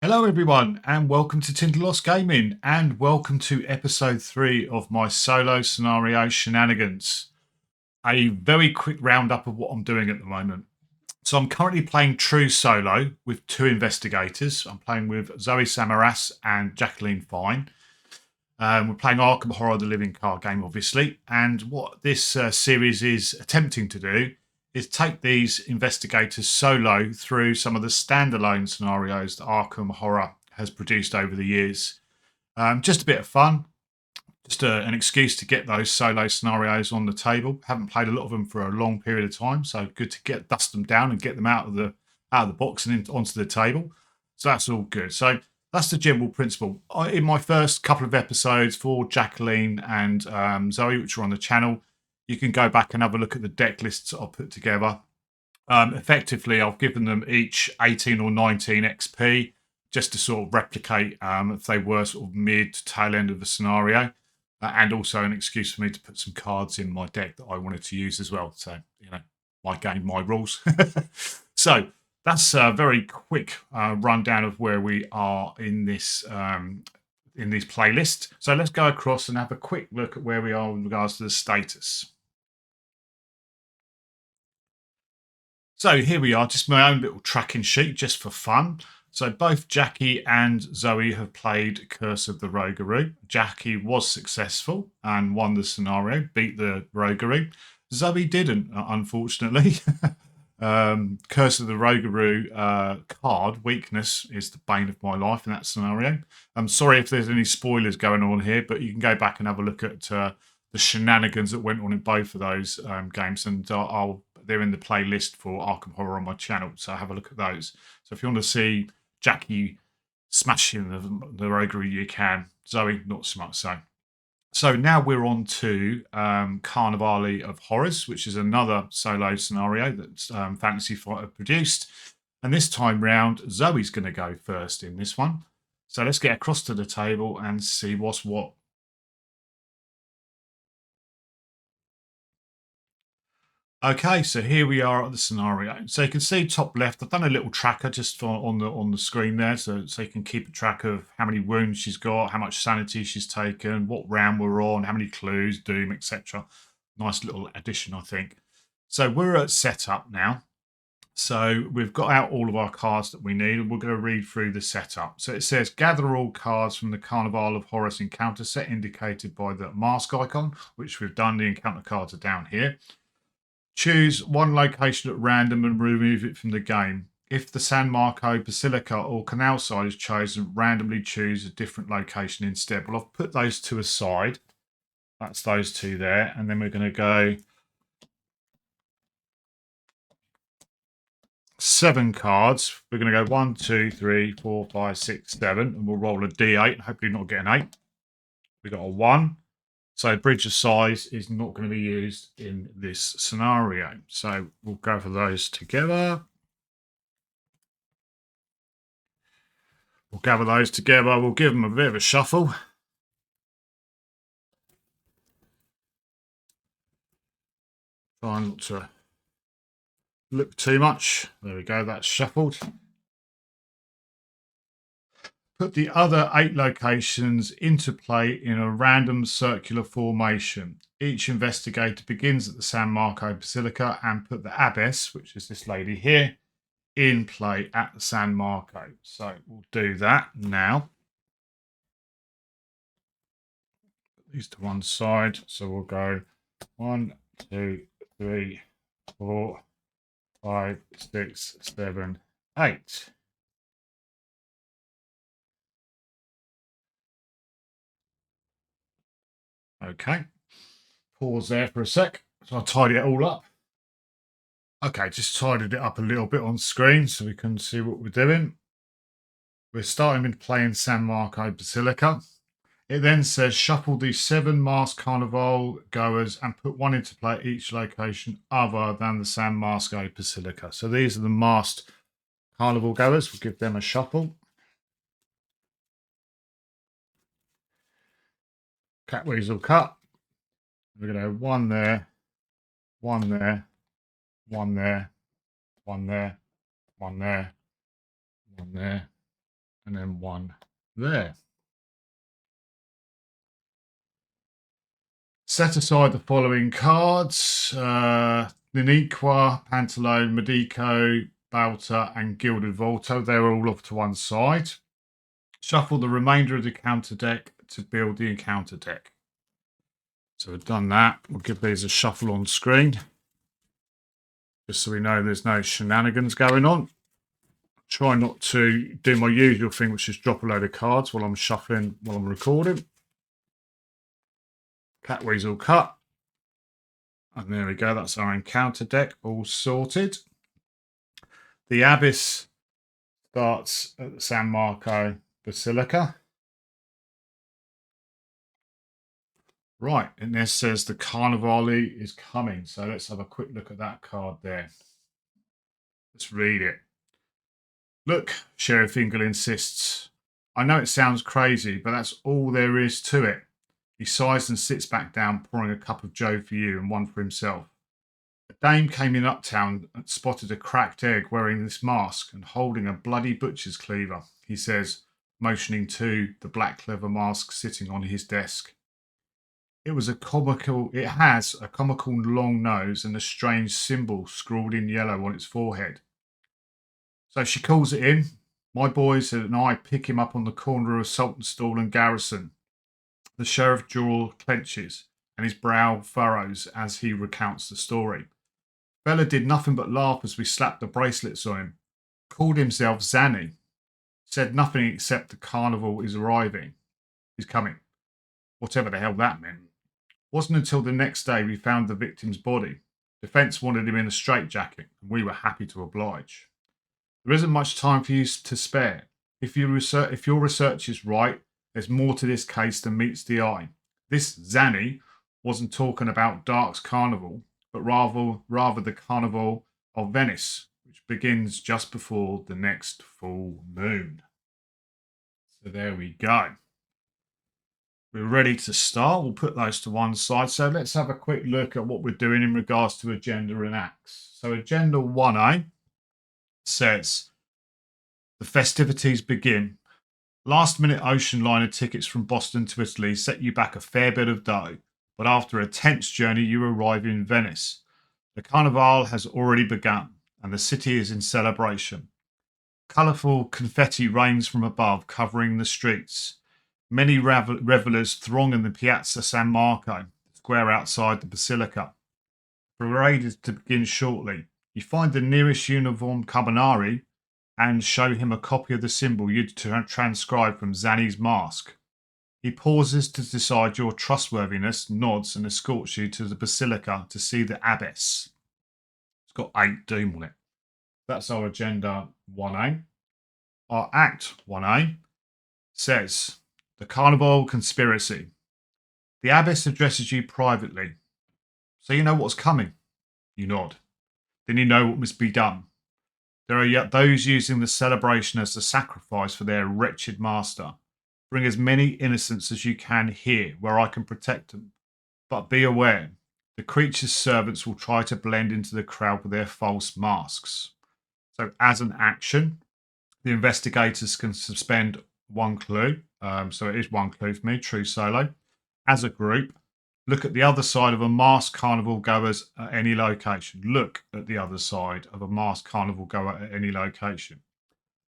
Hello everyone and welcome to Tinderlost Gaming and welcome to episode 3 of my solo scenario Shennangins. A very quick roundup of what I'm doing at the moment. So I'm currently playing true solo with 2 investigators. I'm playing with Zoey Samaras and Jacqueline Fine. We're playing Arkham Horror, the living card game, obviously. And what this series is attempting to do is take these investigators solo through some of the standalone scenarios that Arkham Horror has produced over the years. Just a bit of fun, just an excuse to get those solo scenarios on the table. Haven't played a lot of them for a long period of time, so good to dust them down and get them out of the box and onto the table. So that's all good. So that's the general principle. In my first couple of episodes for Jacqueline and Zoe, which are on the channel, you can go back and have a look at the deck lists I've put together. Effectively, I've given them each 18 or 19 XP just to sort of replicate if they were sort of mid to tail end of the scenario. And also an excuse for me to put some cards in my deck that I wanted to use as well. So, my game, my rules. So that's a very quick rundown of where we are in this playlist. So let's go across and have a quick look at where we are in regards to the status. So here we are, just my own little tracking sheet just for fun. So both Jackie and Zoe have played Curse of the Roguery. Jackie was successful and won the scenario, beat the Roguery. Zoe didn't, unfortunately. Curse of the Roguery card, weakness, is the bane of my life in that scenario. I'm sorry if there's any spoilers going on here, but you can go back and have a look at the shenanigans that went on in both of those games, and they're in the playlist for Arkham Horror on my channel, so have a look at those. So if you want to see Jackie smashing the roguery, you can. Zoe, not so much so. So now we're on to Carnevale of Horrors, which is another solo scenario that Fantasy Fighter produced. And this time round, Zoe's going to go first in this one. So let's get across to the table and see what's what. Okay, so here we are at the scenario. So you can see top left, I've done a little tracker just on the screen there, so you can keep a track of how many wounds she's got, how much sanity she's taken, what round we're on, how many clues, doom, etc. Nice little addition, I think. So we're at setup now. So we've got out all of our cards that we need, and we're going to read through the setup. So it says, gather all cards from the Carnevale of Horrors encounter set indicated by the mask icon, which we've done. The encounter cards are down here. Choose one location at random and remove it from the game. If the San Marco, Basilica or Canal side is chosen, randomly choose a different location instead. Well, I've put those two aside. That's those two there. And then we're going to go 7 cards. We're going to go 1, 2, 3, 4, 5, 6, 7. And we'll roll a D8 and hopefully not get an 8. We got a 1. So bridge of size is not going to be used in this scenario. So we'll go for those together. We'll gather those together. We'll give them a bit of a shuffle. Try not to look too much. There we go. That's shuffled. Put the other 8 locations into play in a random circular formation. Each investigator begins at the San Marco Basilica and put the abbess, which is this lady here, in play at the San Marco. So we'll do that now. Put these to one side. So we'll go 1, 2, 3, 4, 5, 6, 7, 8. Okay. Pause there for a sec. So I'll tidy it all up. Okay, just tidied it up a little bit on screen so we can see what we're doing. We're starting with playing San Marco Basilica. It then says shuffle these 7 masked Carnival goers and put one into play at each location other than the San Marco Basilica. So these are the masked Carnival goers. We'll give them a shuffle. Cat weasel cut. We're going to have 1 there, 1 there, 1 there, 1 there, 1 there, 1 there, and then 1 there. Set aside the following cards: Niniqua, Pantalone, Medico, Balta, and Gilded Volto. They're all off to one side. Shuffle the remainder of the counter deck to build the encounter deck. So we've done that. We'll give these a shuffle on screen, just so we know there's no shenanigans going on. Try not to do my usual thing, which is drop a load of cards while I'm shuffling, while I'm recording. Cat weasel cut. And there we go. That's our encounter deck all sorted. The Abyss starts at the San Marco Basilica. Right, and this says the Carnevale is coming. So let's have a quick look at that card there. Let's read it. Look, Sheriff Ingle insists. I know it sounds crazy, but that's all there is to it. He sighs and sits back down, pouring a cup of joe for you and one for himself. A dame came in uptown and spotted a cracked egg wearing this mask and holding a bloody butcher's cleaver, he says, motioning to the black leather mask sitting on his desk. It has a comical long nose and a strange symbol scrawled in yellow on its forehead. So she calls it in. My boys and I pick him up on the corner of Saltonstall and Garrison. The sheriff jaw clenches and his brow furrows as he recounts the story. Bella did nothing but laugh as we slapped the bracelets on him. Called himself Zanny. Said nothing except the carnival is arriving. He's coming. Whatever the hell that meant. Wasn't until the next day we found the victim's body. Defence wanted him in a straitjacket, and we were happy to oblige. There isn't much time for you to spare. If your research is right, there's more to this case than meets the eye. This Zanny wasn't talking about Dark's Carnival, but rather the Carnival of Venice, which begins just before the next full moon. So there we go. We're ready to start. We'll put those to one side. So let's have a quick look at what we're doing in regards to agenda and acts. So agenda 1A says the festivities begin. Last minute ocean liner tickets from Boston to Italy set you back a fair bit of dough, but after a tense journey you arrive in Venice. The Carnevale has already begun and the city is in celebration. Colourful confetti rains from above, covering the streets. Many revellers throng in the Piazza San Marco, square outside the Basilica. The parade is to begin shortly. You find the nearest uniformed Carbonari and show him a copy of the symbol you'd transcribed from Zanny's mask. He pauses to decide your trustworthiness, nods, and escorts you to the Basilica to see the Abbess. It's got 8 doom on it. That's our agenda 1A. Our act 1A says the Carnival conspiracy. The Abbess addresses you privately. So you know what's coming. You nod. Then you know what must be done. There are yet those using the celebration as a sacrifice for their wretched master. Bring as many innocents as you can here, where I can protect them. But be aware, the creature's servants will try to blend into the crowd with their false masks. So as an action, the investigators can suspend 1 clue. So it is 1 clue for me, true solo. As a group, look at the other side of a masked carnival goers at any location. Look at the other side of a masked carnival goer at any location.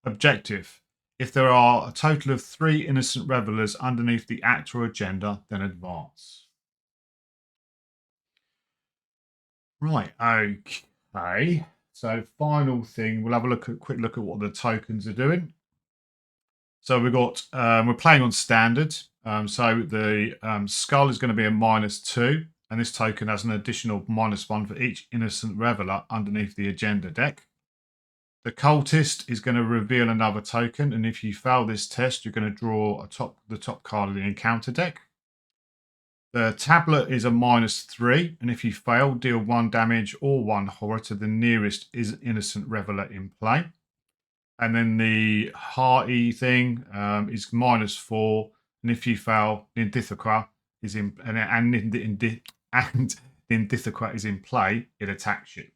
Objective. If there are a total of 3 innocent revellers underneath the act or agenda, then advance. Right, okay. So final thing, we'll have a quick look at what the tokens are doing. So we've got, we're playing on standard. So the skull is going to be a -2, and this token has an additional -1 for each innocent reveller underneath the agenda deck. The cultist is going to reveal another token, and if you fail this test, you're going to draw the top card of the encounter deck. The tablet is a -3, and if you fail, deal 1 damage or 1 horror to the nearest innocent reveller in play. And then the hearty thing is -4, and if you fail, Nindithaqua is in Nindithaqua is in play, it attacks you.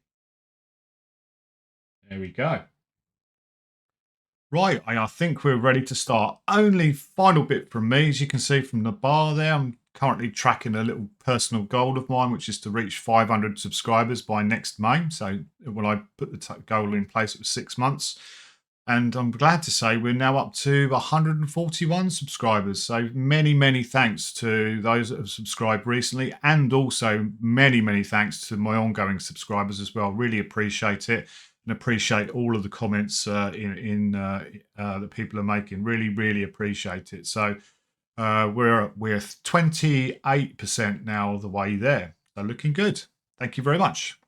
There we go. Right, I think we're ready to start. Only final bit from me, as you can see from the bar there, I'm currently tracking a little personal goal of mine, which is to reach 500 subscribers by next May. So when I put the goal in place, it was 6 months. And I'm glad to say we're now up to 141 subscribers. So many, many thanks to those that have subscribed recently, and also many, many thanks to my ongoing subscribers as well. Really appreciate it, and appreciate all of the comments that people are making. Really, really appreciate it. So we're 28% now of the way there. So looking good. Thank you very much.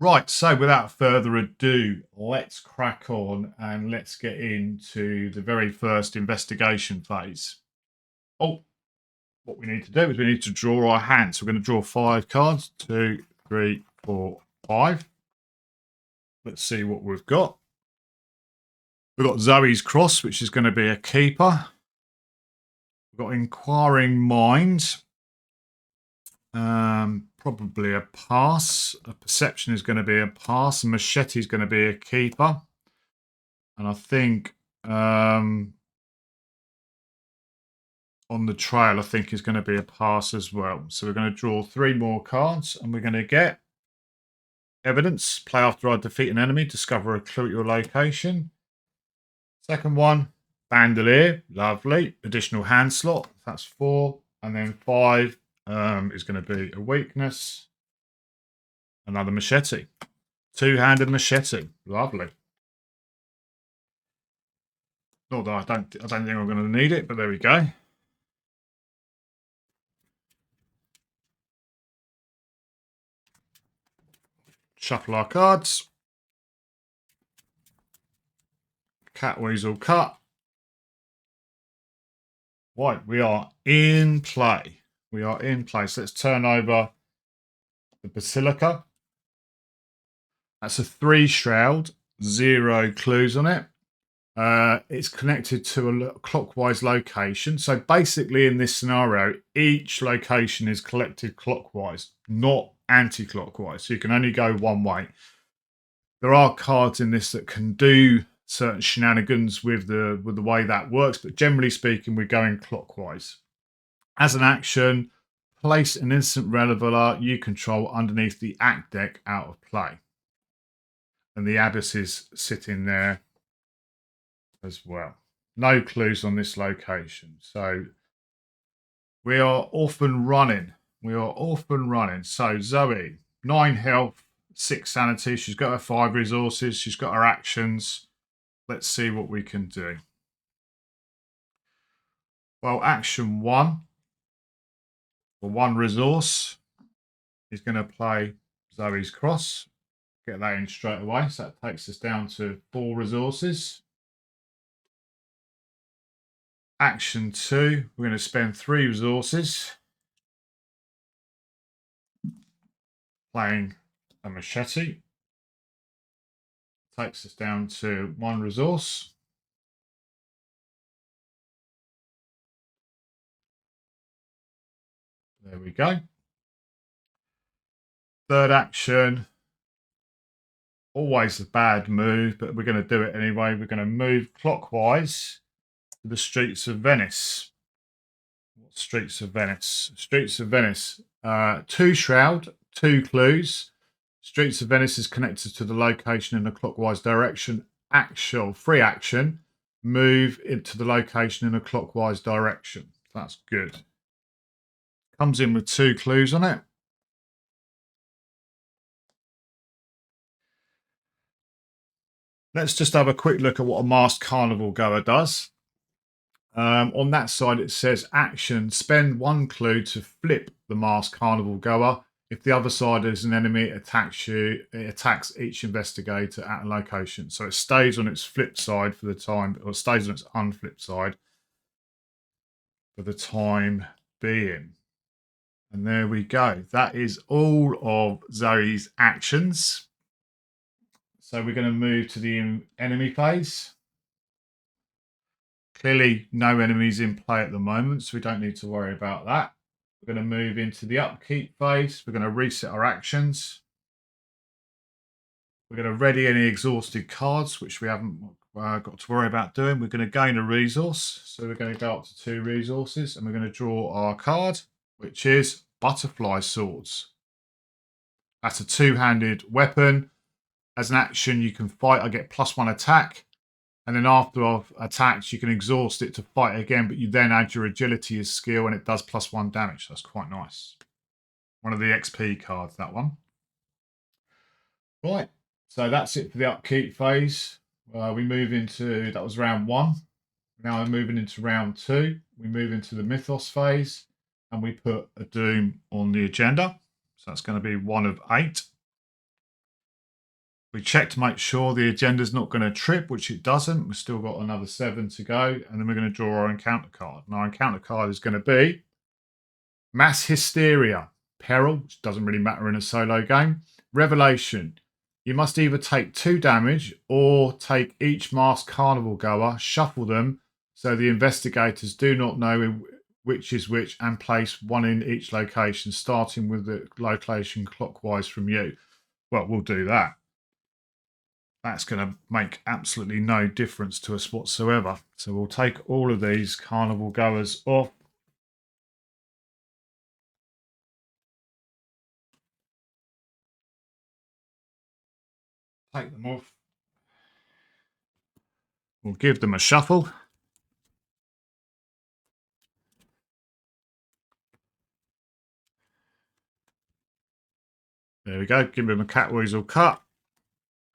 Right, so without further ado, let's crack on and let's get into the very first investigation phase. Oh, what we need to do is we need to draw our hand. So we're going to draw 5 cards. 2, 3, 4, 5. Let's see what we've got. We've got Zoey's Cross, which is going to be a keeper. We've got Inquiring Mind. Probably a pass. A Perception is going to be a pass. A Machete is going to be a keeper. And I think on the trail, I think is going to be a pass as well. So we're going to draw 3 more cards, and we're going to get evidence. Play after I defeat an enemy. Discover a clue at your location. Second one, bandolier. Lovely. Additional hand slot. That's 4. And then 5 is going to be a weakness. Another machete. 2-handed machete. Lovely. Not that I don't think I'm going to need it, but there we go. Shuffle our cards. Cat weasel cut. Right, we are in play. We are in play. So let's turn over the basilica. That's a 3 shroud, 0 clues on it. It's connected to a clockwise location. So basically in this scenario, each location is collected clockwise, not anti-clockwise. So you can only go one way. There are cards in this that can do certain shenanigans with the way that works, but generally speaking, we're going clockwise. As an action, place an instant relevaler you control underneath the act deck out of play. And the abyss is sitting there as well. No clues on this location. So we are off and running. We are off and running. So Zoey, 9 health, 6 sanity. She's got her 5 resources. She's got her actions. Let's see what we can do. Well, action 1 for 1 resource is going to play Zoey's Cross. Get that in straight away. So that takes us down to 4 resources. Action 2, we're going to spend 3 resources playing a machete. Takes us down to 1 resource. There we go. Third action, always a bad move, but we're going to do it anyway. We're going to move clockwise to the streets of Venice. What streets of Venice? Streets of Venice. 2 shroud, 2 clues. Streets of Venice is connected to the location in a clockwise direction. Free action, move into the location in a clockwise direction. That's good. Comes in with 2 clues on it. Let's just have a quick look at what a masked carnival goer does. On that side, it says action, spend 1 clue to flip the masked carnival goer. If the other side is an enemy, it attacks you. It attacks each investigator at a location. So it stays on its flip side for the time, or stays on its unflip side for the time being. And there we go. That is all of Zoey's actions. So we're going to move to the enemy phase. Clearly, no enemies in play at the moment, so we don't need to worry about that. We're going to move into the upkeep phase. We're going to reset our actions. We're going to ready any exhausted cards, which we haven't got to worry about doing. We're going to gain a resource. So we're going to go up to 2 resources and we're going to draw our card, which is Butterfly Swords. That's a 2-handed weapon. As an action, you can fight. I get +1 attack. And then after I've attacked, you can exhaust it to fight again, but you then add your agility as skill and it does +1 damage. That's quite nice. One of the XP cards, that one. Right, so that's it for the upkeep phase. We move into, that was round 1. Now we're moving into round 2. We move into the mythos phase and we put a doom on the agenda. So that's going to be 1 of 8. We check to make sure the agenda's not going to trip, which it doesn't. We've still got another 7 to go. And then we're going to draw our encounter card. And our encounter card is going to be Mass Hysteria. Peril, which doesn't really matter in a solo game. Revelation. You must either take 2 damage or take each masked carnival goer, shuffle them so the investigators do not know which is which, and place 1 in each location, starting with the location clockwise from you. Well, we'll do that. That's going to make absolutely no difference to us whatsoever. So we'll take all of these carnival goers off. Take them off. We'll give them a shuffle. There we go. Give them a cat weasel cut.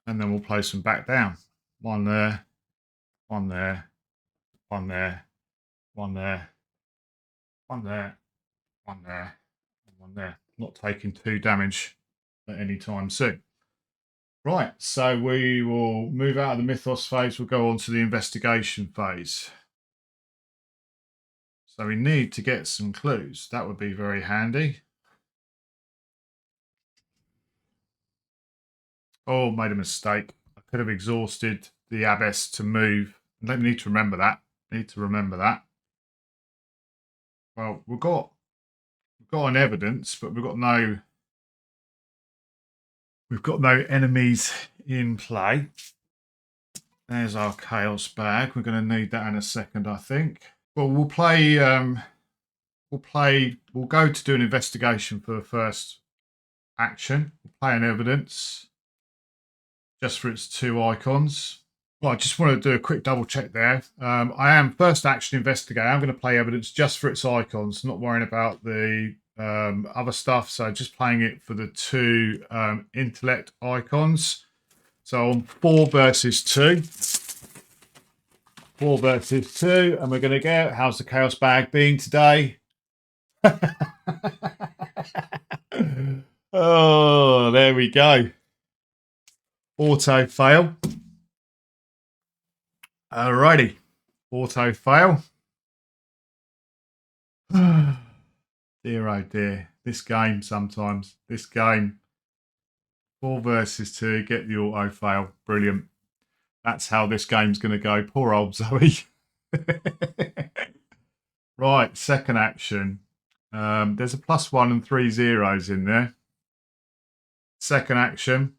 And then we'll place them back down. 1 there, 1 there, 1 there, 1 there, 1 there, 1 there, and 1 there. Not taking 2 damage at any time soon. Right, so we will move out of the mythos phase. We'll go on to the investigation phase. So we need to get some clues. That would be very handy. Oh, made a mistake. I could have exhausted the abyss to move. I need to remember that. Well, we've got an evidence, but we've got no enemies in play. There's our chaos bag. We're going to need that in a second, I think. Well, we'll go to do an investigation for the first action. We'll play an evidence just for its 2 icons. Well, I just want to do a quick double check there. I am first action investigator. I'm going to play evidence just for its icons, not worrying about the other stuff. So just playing it for the 2 intellect icons. So on 4 versus 2. 4 versus 2. And we're going to go, how's the chaos bag being today? Oh, there we go. Auto fail. Alrighty. Auto fail. Dear oh dear. This game sometimes. 4 versus 2. Get the auto fail. Brilliant. That's how this game's going to go. Poor old Zoey. Right. Second action. There's a +1 and 3 zeros in there. Second action.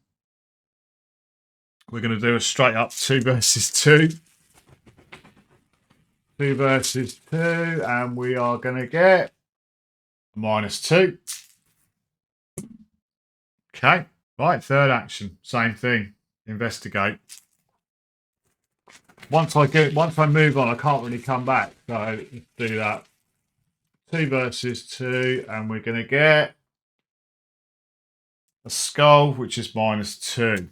We're going to do a straight up 2 versus 2. 2 versus 2. And we are going to get a -2. Okay. Right. Third action. Same thing. Investigate. Once I move on, I can't really come back. So let's do that. 2 versus 2. And we're going to get a skull, which is -2.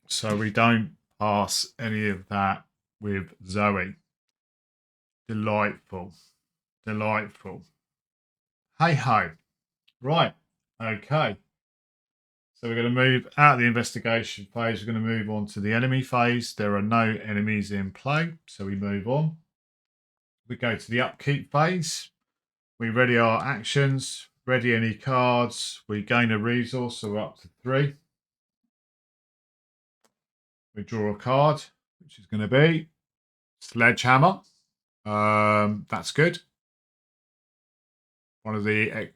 So we don't pass any of that with Zoey. Delightful. Hey ho. Right. Okay. So we're going to move out of the investigation phase. We're going to move on to the enemy phase. There are no enemies in play. So we move on. We go to the upkeep phase. We ready our actions. Ready any cards. We gain a resource. So we're up to 3. We draw a card, which is going to be Sledgehammer. That's good. One of the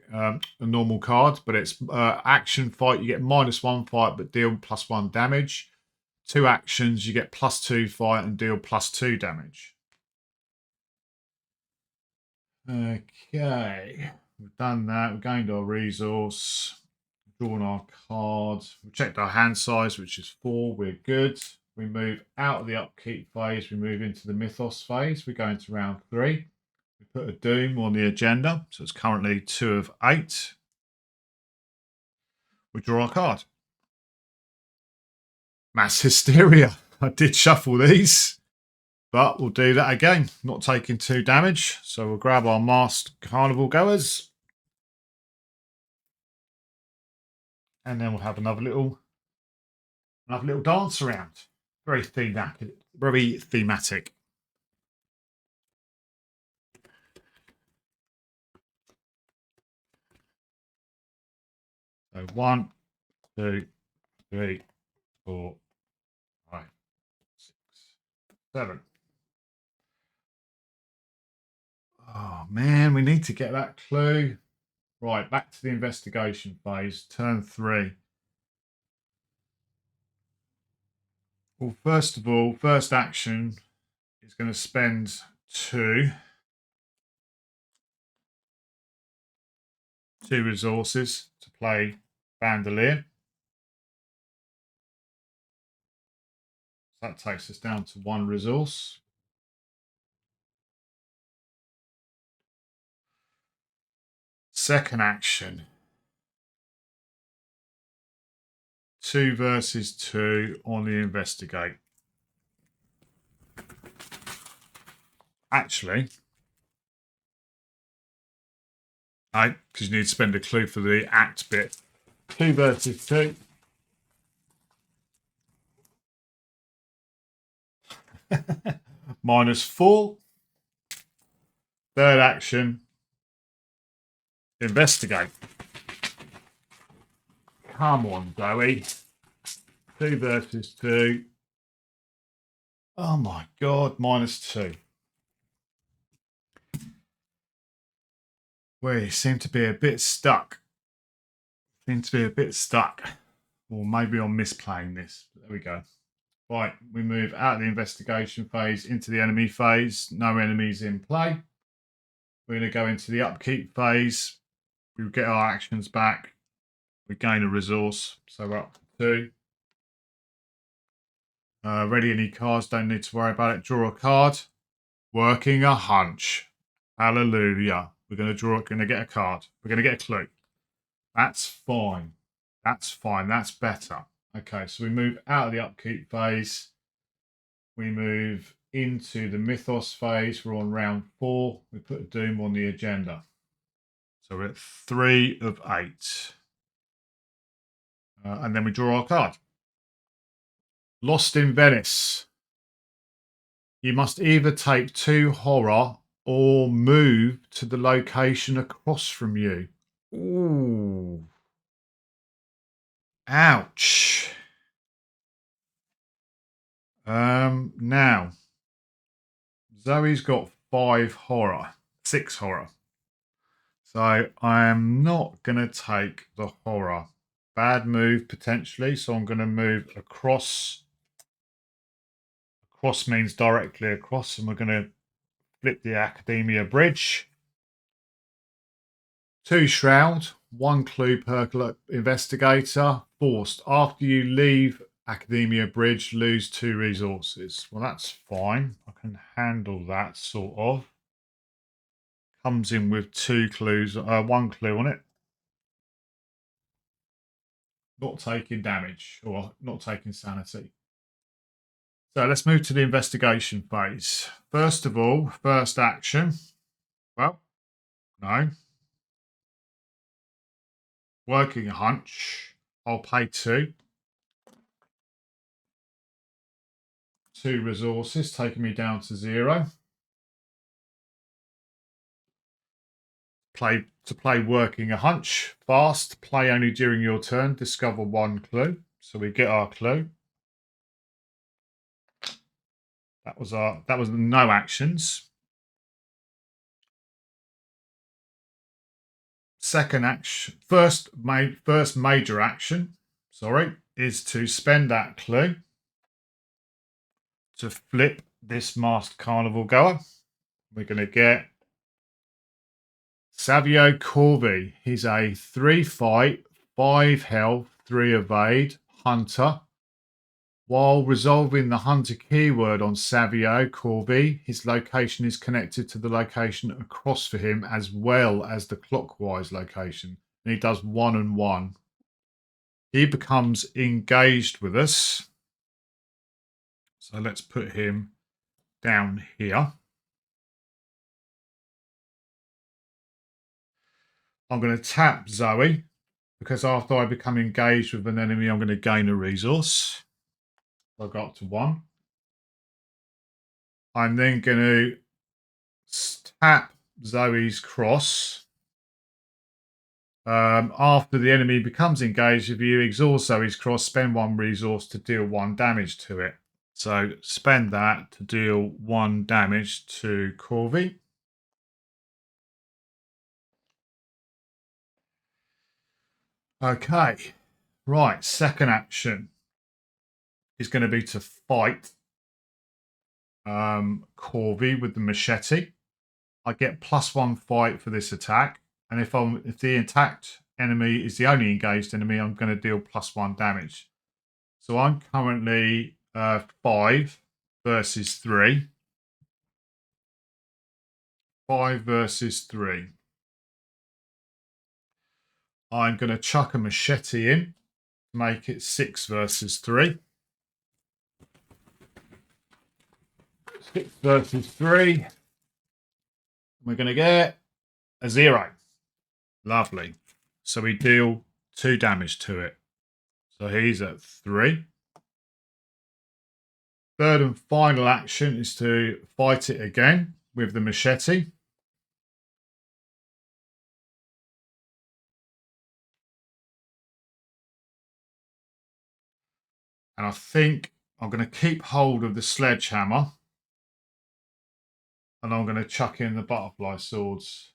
normal cards, but it's action fight. You get -1 fight, but deal +1 damage. 2 actions, you get +2 fight and deal +2 damage. Okay, we've done that. We've gained our resource, drawn our card. We've checked our hand size, which is 4. We're good. We move out of the upkeep phase. We move into the mythos phase. We go into round 3. We put a doom on the agenda, so it's currently 2 of 8. We draw our card. Mass hysteria. I did shuffle these, but we'll do that again. Not taking 2 damage, so we'll grab our masked carnival goers, and then we'll have another little dance around. Very thematic. Very thematic. So 1, 2, 3, 4, 5, 6, 7. Oh man, we need to get that clue. Right, back to the investigation phase. Turn 3. Well, first of all, first action is going to spend 2 resources to play Bandolier. That takes us down to 1 resource. Second action. 2 versus 2 on the investigate. Actually, because you need to spend a clue for the act bit. 2 versus 2. -4. Third action. Investigate. Come on, Zoey. 2 versus 2. Oh my god, -2. We seem to be a bit stuck. Or maybe I'm misplaying this. There we go. Right, we move out of the investigation phase into the enemy phase. No enemies in play. We're going to go into the upkeep phase. We get our actions back. We gain a resource. So we're up to 2. Ready any cards, don't need to worry about it. Draw a card. Working a hunch. Hallelujah. We're going to get a card. We're going to get a clue. That's fine. That's fine. That's better. Okay, so we move out of the upkeep phase. We move into the mythos phase. We're on round 4. We put a doom on the agenda. So we're at 3 of 8. And then we draw our card. Lost in Venice. You must either take 2 horror or move to the location across from you. Ooh. Ouch. Now, Zoe's got 5 horror, 6 horror. So I am not going to take the horror. Bad move, potentially. So I'm going to move across. Across means directly across. And we're going to flip the Academia Bridge. 2 shroud, 1 clue per investigator. Forced. After you leave Academia Bridge, lose 2 resources. Well, that's fine. I can handle that, sort of. Comes in with 2 clues, 1 clue on it. Not taking damage, or not taking sanity. So let's move to the investigation phase. First of all, first action. Well, no. Working a hunch. I'll pay 2. 2 resources, taking me down to 0. Play working a hunch. Fast. Play only during your turn. Discover 1 clue. So we get our clue. That was the no actions. Second action, first major action, is to spend that clue. to flip this masked carnival goer, we're going to get Savio Corby. He's a 3 fight, 5 health, 3 evade hunter. While resolving the hunter keyword on Savio Corby, his location is connected to the location across for him as well as the clockwise location. And he does 1 and 1. He becomes engaged with us. So let's put him down here. I'm going to tap Zoe because after I become engaged with an enemy, I'm going to gain a resource. I'll go up to 1. I'm then going to tap Zoe's cross. After the enemy becomes engaged with you, exhaust Zoe's cross, spend 1 resource to deal 1 damage to it. So spend that to deal 1 damage to Corby. Okay, right, second action is going to be to fight Corby with the machete. I get +1 fight for this attack, and if the attacked enemy is the only engaged enemy, I'm going to deal +1 damage. So I'm currently 5 versus 3. 5 versus 3. I'm going to chuck a machete in to make it 6 versus 3. 6 versus 3. We're going to get a 0. Lovely. So we deal 2 damage to it. So he's at 3. Third and final action is to fight it again with the machete. And I think I'm going to keep hold of the sledgehammer. And I'm going to chuck in the butterfly swords.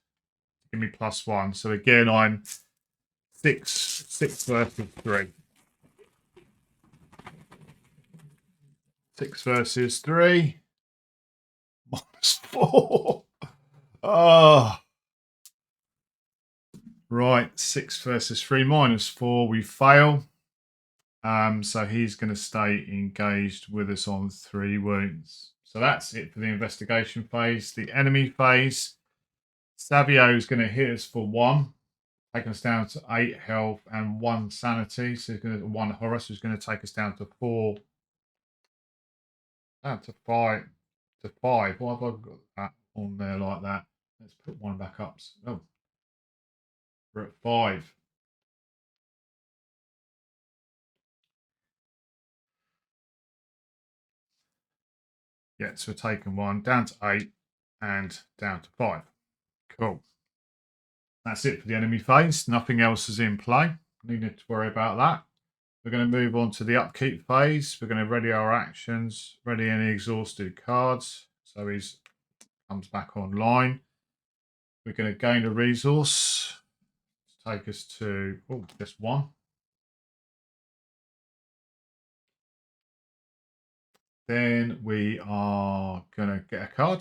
Give me +1. So again, I'm 6 versus 3. 6 versus 3. -4. Oh. Right, 6 versus 3, -4. We fail. So he's going to stay engaged with us on 3 wounds. So that's it for the investigation phase. The enemy phase, Savio is going to hit us for 1, taking us down to 8 health and 1 sanity. So he's going to 1 horror, so he's going to take us down to 4, down to 5. To 5. Why have I got that on there like that? Let's put 1 back up. Oh, we're at 5. Yeah, so we're taking 1 down to 8 and down to 5. Cool. That's it for the enemy phase. Nothing else is in play. No need to worry about that. We're going to move on to the upkeep phase. We're going to ready our actions, ready any exhausted cards. So he comes back online. We're going to gain a resource to take us to just 1. Then we are going to get a card.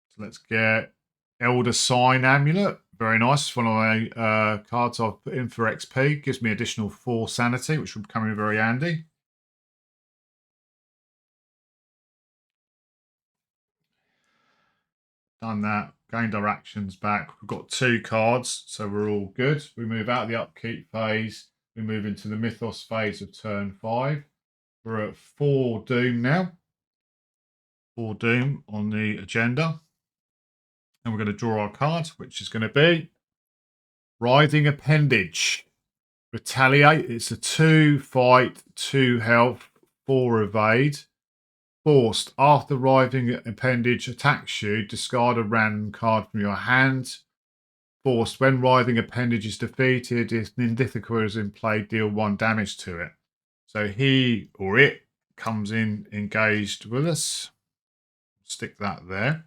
So let's get Elder Sign Amulet. Very nice. It's one of my cards I've put in for XP. Gives me additional 4 sanity, which will come in very handy. Done that. Gained our actions back. We've got 2 cards, so we're all good. We move out of the upkeep phase. We move into the Mythos phase of turn 5. We're at 4 Doom now. 4 Doom on the agenda. And we're going to draw our card, which is going to be Writhing Appendage. Retaliate. It's a 2 fight, 2 health, 4 evade. Forced. After Writhing Appendage attacks you, discard a random card from your hand. Forced. When Writhing Appendage is defeated, if Nindithika is in play, deal 1 damage to it. So he or it comes in engaged with us. Stick that there.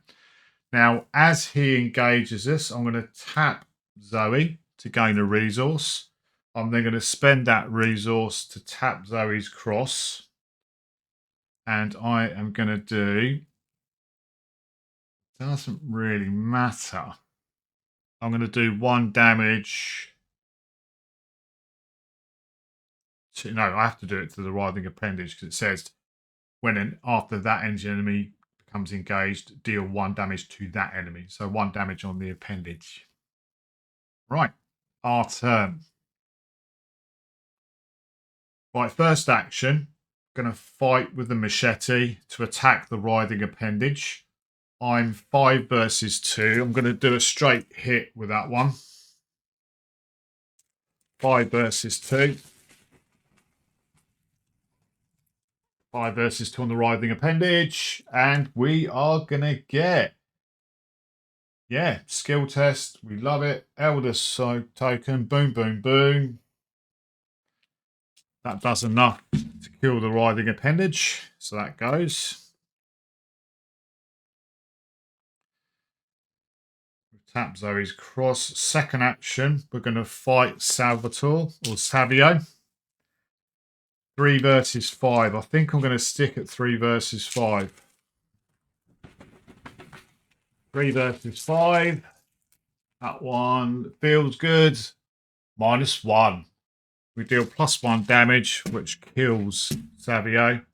Now, as he engages us, I'm going to tap Zoe to gain a resource. I'm then going to spend that resource to tap Zoe's cross. And I am going to do, doesn't really matter. I'm going to do 1 damage. No, I have to do it to the writhing appendage because it says after that enemy becomes engaged, deal 1 damage to that enemy. So 1 damage on the appendage. Right, our turn. Right, first action, going to fight with the machete to attack the writhing appendage. I'm 5 versus 2. I'm going to do a straight hit with that one. 5 versus 2. 5 versus 2 on the writhing appendage. And we are going to get, yeah, skill test. We love it. Elder token. Boom, boom, boom. That does enough to kill the writhing appendage. So that goes. Tap Zoe's cross. Second action, we're going to fight Salvatore or Savio. 3 versus 5. I think I'm going to stick at 3 versus 5. 3 versus 5. That one feels good. -1. We deal +1 damage, which kills Savio.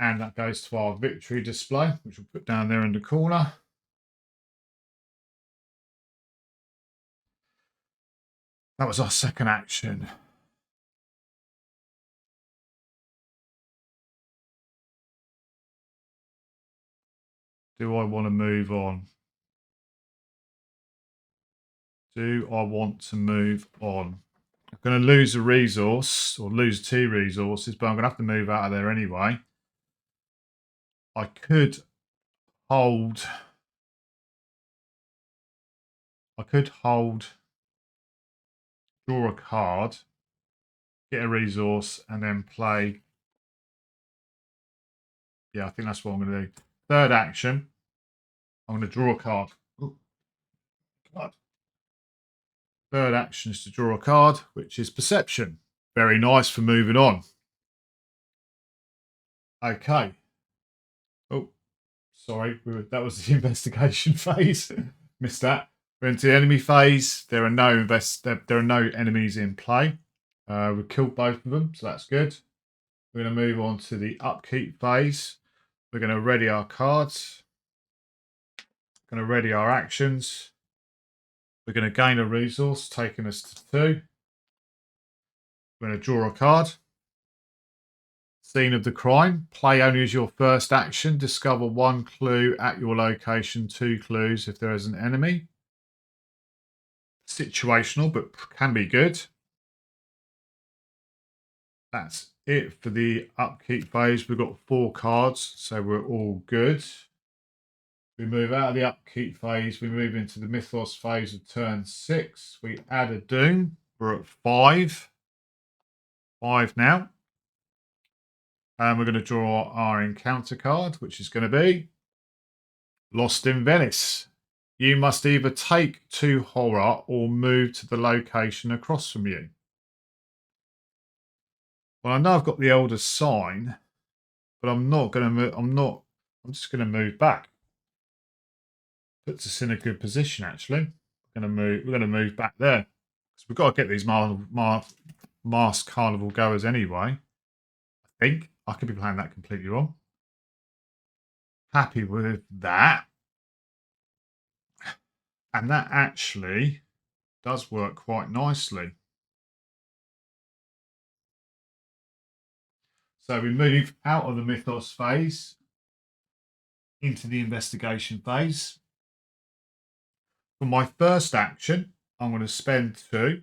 And that goes to our victory display, which we'll put down there in the corner. That was our second action. Do I want to move on? Do I want to move on? I'm going to lose a resource or lose 2 resources, but I'm going to have to move out of there anyway. I could hold. Draw a card, get a resource, and then play. Yeah, I think that's what I'm going to do. Third action, I'm going to draw a card. Third action is to draw a card, which is perception. Very nice for moving on. Okay. Oh, sorry. That was the investigation phase. Missed that. We're into the enemy phase. There are no enemies in play. We killed both of them, so that's good. We're going to move on to the upkeep phase. We're going to ready our cards. We're going to ready our actions. We're going to gain a resource, taking us to 2. We're going to draw a card. Scene of the crime. Play only as your first action. Discover 1 clue at your location, 2 clues if there is an enemy. Situational, but can be good. That's it for the upkeep phase. We've got 4 cards, so we're all good. We move out of the upkeep phase. We move into the mythos phase of turn 6. We add a doom. We're at 5. 5 now. And we're going to draw our encounter card, which is going to be Lost in Venice. You must either take 2 horror or move to the location across from you. Well, I know I've got the Elder Sign, but I'm not going to move. I'm just going to move back. Puts us in a good position, actually. We're going to move back there. So we've got to get these masked carnival goers anyway. I think. I could be playing that completely wrong. Happy with that. And that actually does work quite nicely. So we move out of the mythos phase into the investigation phase. For my first action, I'm going to spend 2.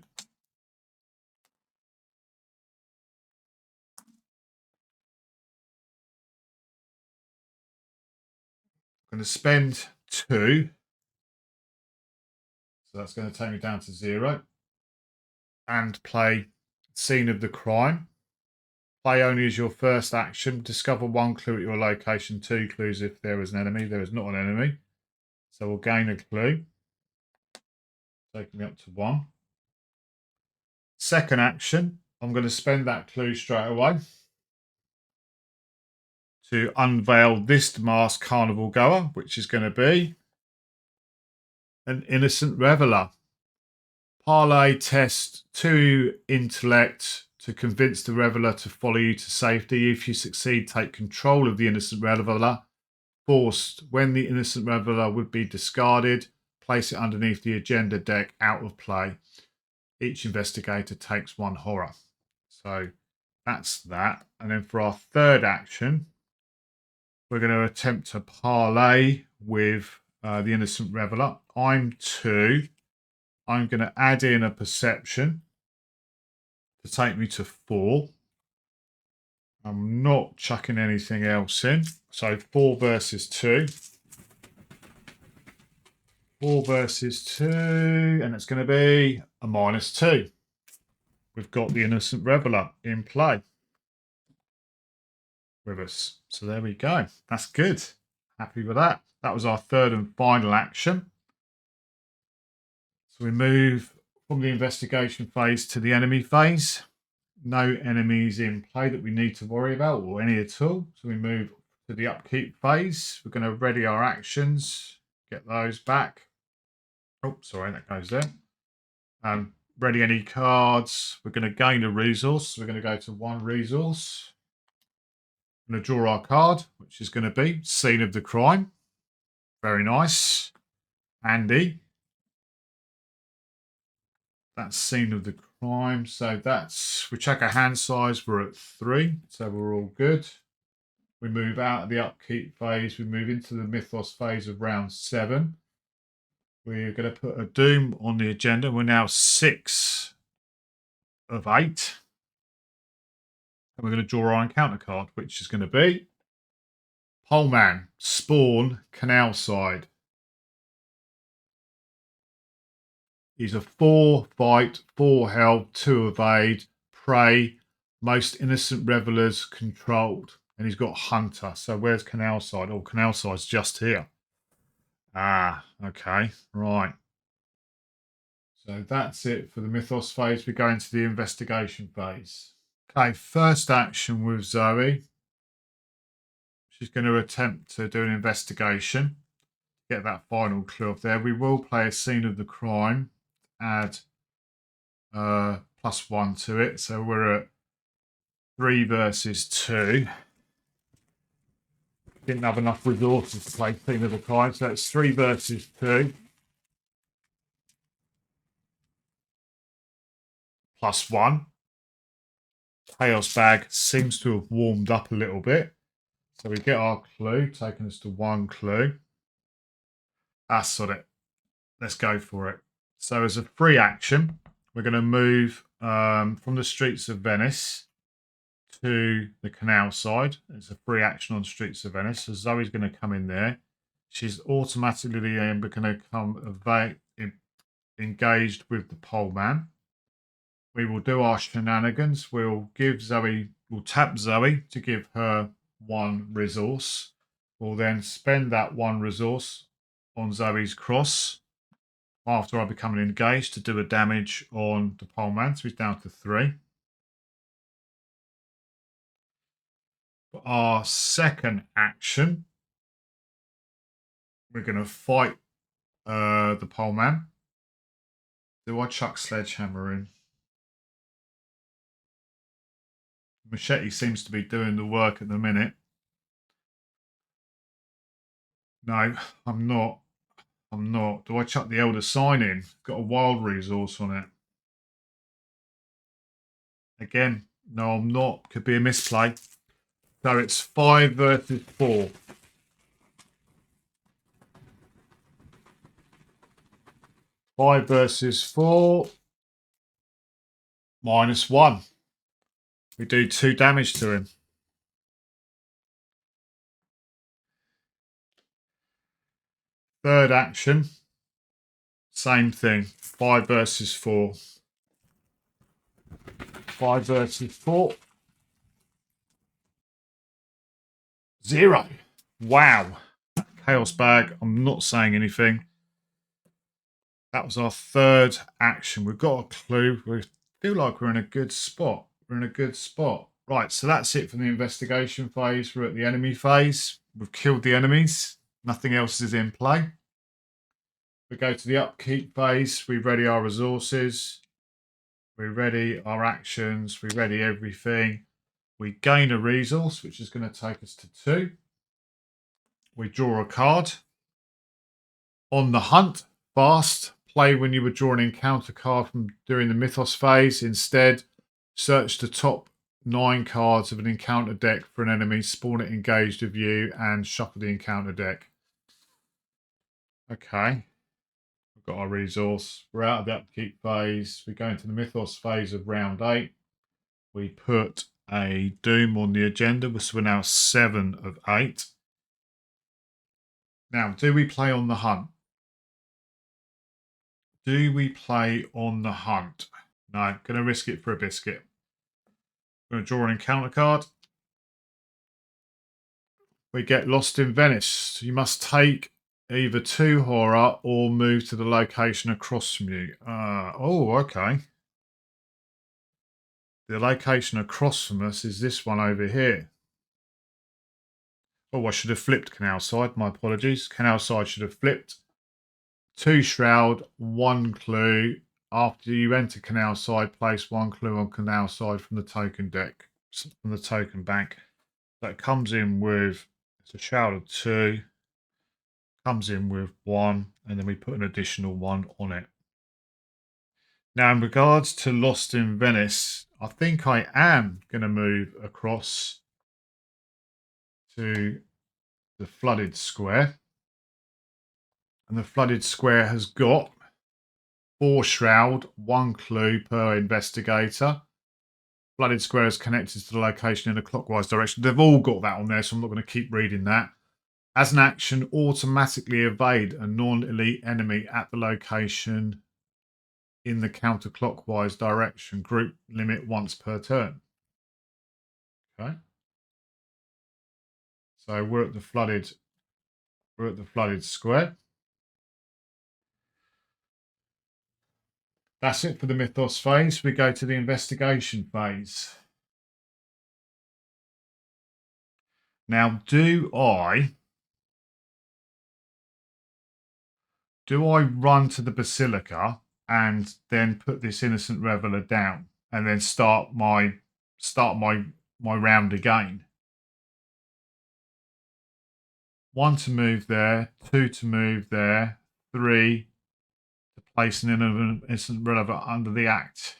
I'm going to spend 2. So that's going to take me down to 0. And play Scene of the Crime. Play only as your first action. Discover 1 clue at your location, 2 clues if there is an enemy. There is not an enemy. So we'll gain a clue. Taking me up to 1. Second action, I'm going to spend that clue straight away. to unveil this masked carnival goer, which is going to be an innocent reveller. Parlay test 2 intellect to convince the reveller to follow you to safety. If you succeed, take control of the innocent reveller. Forced, when the innocent reveller would be discarded, place it underneath the agenda deck out of play. Each investigator takes 1 horror. So that's that. And then for our third action, we're going to attempt to parlay with the innocent reveller. I'm 2. I'm going to add in a perception to take me to 4. I'm not chucking anything else in. So 4 versus 2. 4 versus 2. And it's going to be a -2. We've got the innocent reveller in play with us. So there we go. That's good. Happy with that. That was our third and final action. So we move from the investigation phase to the enemy phase. No enemies in play that we need to worry about, or any at all. So we move to the upkeep phase. We're going to ready our actions, get those back. Oh, sorry, that goes there. Ready any cards. We're going to gain a resource. So we're going to go to 1 resource. I'm going to draw our card, which is going to be Scene of the Crime. Very nice. Andy. That's Scene of the Crime. So that's, we check our hand size. We're at 3. So we're all good. We move out of the upkeep phase. We move into the mythos phase of round 7. We're going to put a doom on the agenda. We're now 6 of 8. And we're going to draw our encounter card, which is going to be Poleman, Spawn, Canal Side. He's a 4 fight, 4 health, 2 evade, prey, most innocent revelers controlled. And he's got Hunter. So where's Canal Side? Oh, Canal Side's just here. Ah, okay, right. So that's it for the mythos phase. We go into the investigation phase. Okay, first action with Zoey. She's going to attempt to do an investigation. Get that final clue up there. We will play a scene of the crime. Add +1 to it. So we're at 3 versus 2. Didn't have enough resources to play scene of the crime. So it's 3 versus 2. +1. Chaos bag seems to have warmed up a little bit. So we get our clue, taking us to 1 clue. That's it. Let's go for it. So as a free action, we're going to move from the streets of Venice to the canal side. It's a free action on streets of Venice. So Zoe's going to come in there. She's automatically going to come engaged with the pole man. We will do our shenanigans. We'll tap Zoe to give her 1 resource. We'll then spend that 1 resource on Zoe's cross after I become engaged to do a damage on the pole man. So he's down to 3. For our second action, we're going to fight the pole man. Do I chuck sledgehammer in? Machete seems to be doing the work at the minute. No, I'm not. Do I chuck the Elder Sign in? Got a wild resource on it. Again, no, I'm not. Could be a misplay. So it's 5 versus 4. 5 versus 4. -1. We do 2 damage to him. Third action. Same thing. 5 versus 4. 5 versus 4. 0. Wow. Chaos bag. I'm not saying anything. That was our third action. We've got a clue. We feel like we're in a good spot. Right, so that's it for the investigation phase. We're at the enemy phase. We've killed the enemies. Nothing else is in play. We go to the upkeep phase. We ready our resources. We ready our actions. We ready everything. We gain a resource, which is going to take us to 2. We draw a card. On the hunt, fast. Play when you would draw an encounter card from during the mythos phase. Instead, search the top 9 cards of an encounter deck for an enemy, spawn it engaged with you, and shuffle the encounter deck. Okay. We've got our resource. We're out of the upkeep phase. We go into the mythos phase of round 8. We put a doom on the agenda, so we're now 7 of 8. Now, do we play on the hunt? Do we play on the hunt? No, going to risk it for a biscuit. I'm going to draw an encounter card. We get lost in Venice. You must take either 2 horror or move to the location across from you. Okay. The location across from us is this one over here. Oh, I should have flipped Canal Side. My apologies. Canal Side should have flipped. 2 shroud, 1 clue. After you enter Canal Side, place 1 clue on Canal Side from the token deck, from the token bank. That comes in with, it's a shroud of 2, comes in with 1, and then we put an additional 1 on it. Now, in regards to Lost in Venice, I think I am going to move across to the flooded square. And the flooded square has got 4 shroud, 1 clue per investigator. Flooded square is connected to the location in a clockwise direction. They've all got that on there, so I'm not going to keep reading that. As an action, automatically evade a non-elite enemy at the location in the counterclockwise direction. Group limit once per turn. Okay. So we're at the flooded square. That's it for the mythos phase. We go to the investigation phase. Now, do I run to the basilica and then put this innocent reveler down and then start my round again? 1 to move there, 2 to move there, 3 to place an innocent reveler under the act.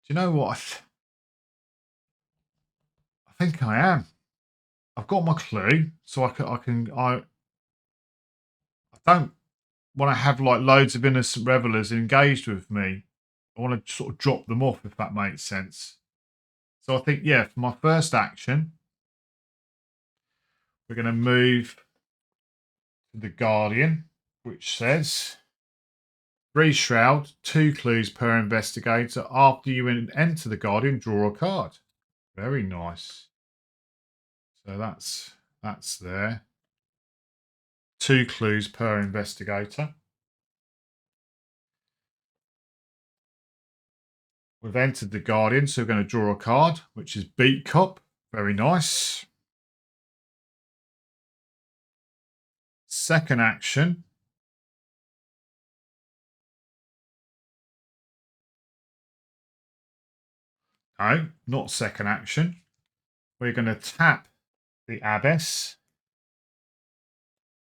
Do you know what? I think I am. I've got my clue, so I don't want to have like loads of innocent revelers engaged with me. I want to sort of drop them off, if that makes sense. So I think, yeah, for my first action, we're going to move to the Guardian, which says 3 shroud, 2 clues per investigator. After you enter the Guardian, draw a card. Very nice. So that's there. 2 clues per investigator. We've entered the Guardian, so we're going to draw a card, which is Beat Cop. Very nice. Second action. No, not second action. We're going to tap the Abbess,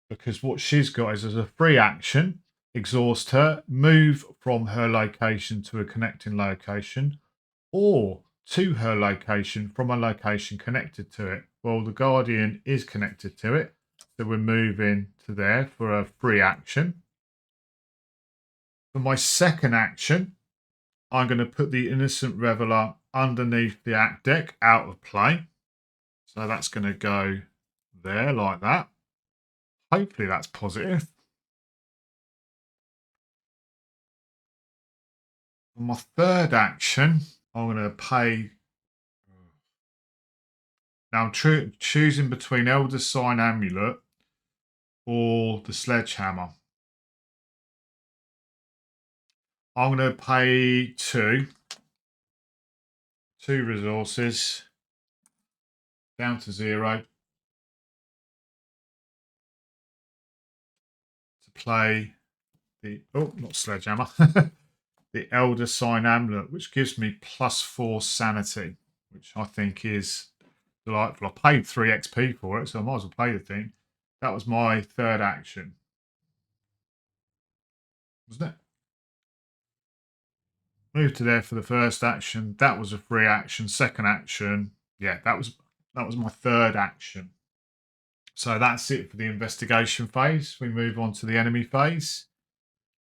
because what she's got is, as a free action, exhaust her, move from her location to a connecting location, or to her location from a location connected to it. Well, the Guardian is connected to it, so we're moving to there for a free action. For my second action, I'm going to put the Innocent Reveler underneath the act deck out of play. So that's going to go there like that. Hopefully that's positive. For my third action, I'm going to pay. Now I'm choosing between Elder Sign Amulet or the Sledgehammer. I'm going to pay 2 2 resources, down to 0, to play the, oh, not sledgehammer, the Elder Sign Amulet, which gives me +4 sanity, which I think is delightful. I paid 3 XP for it, so I might as well play the thing. That was my third action, wasn't it? Move to there for the first action. That was a free action. Second action, yeah, that was my third action. So that's it for the investigation phase. We move on to the enemy phase.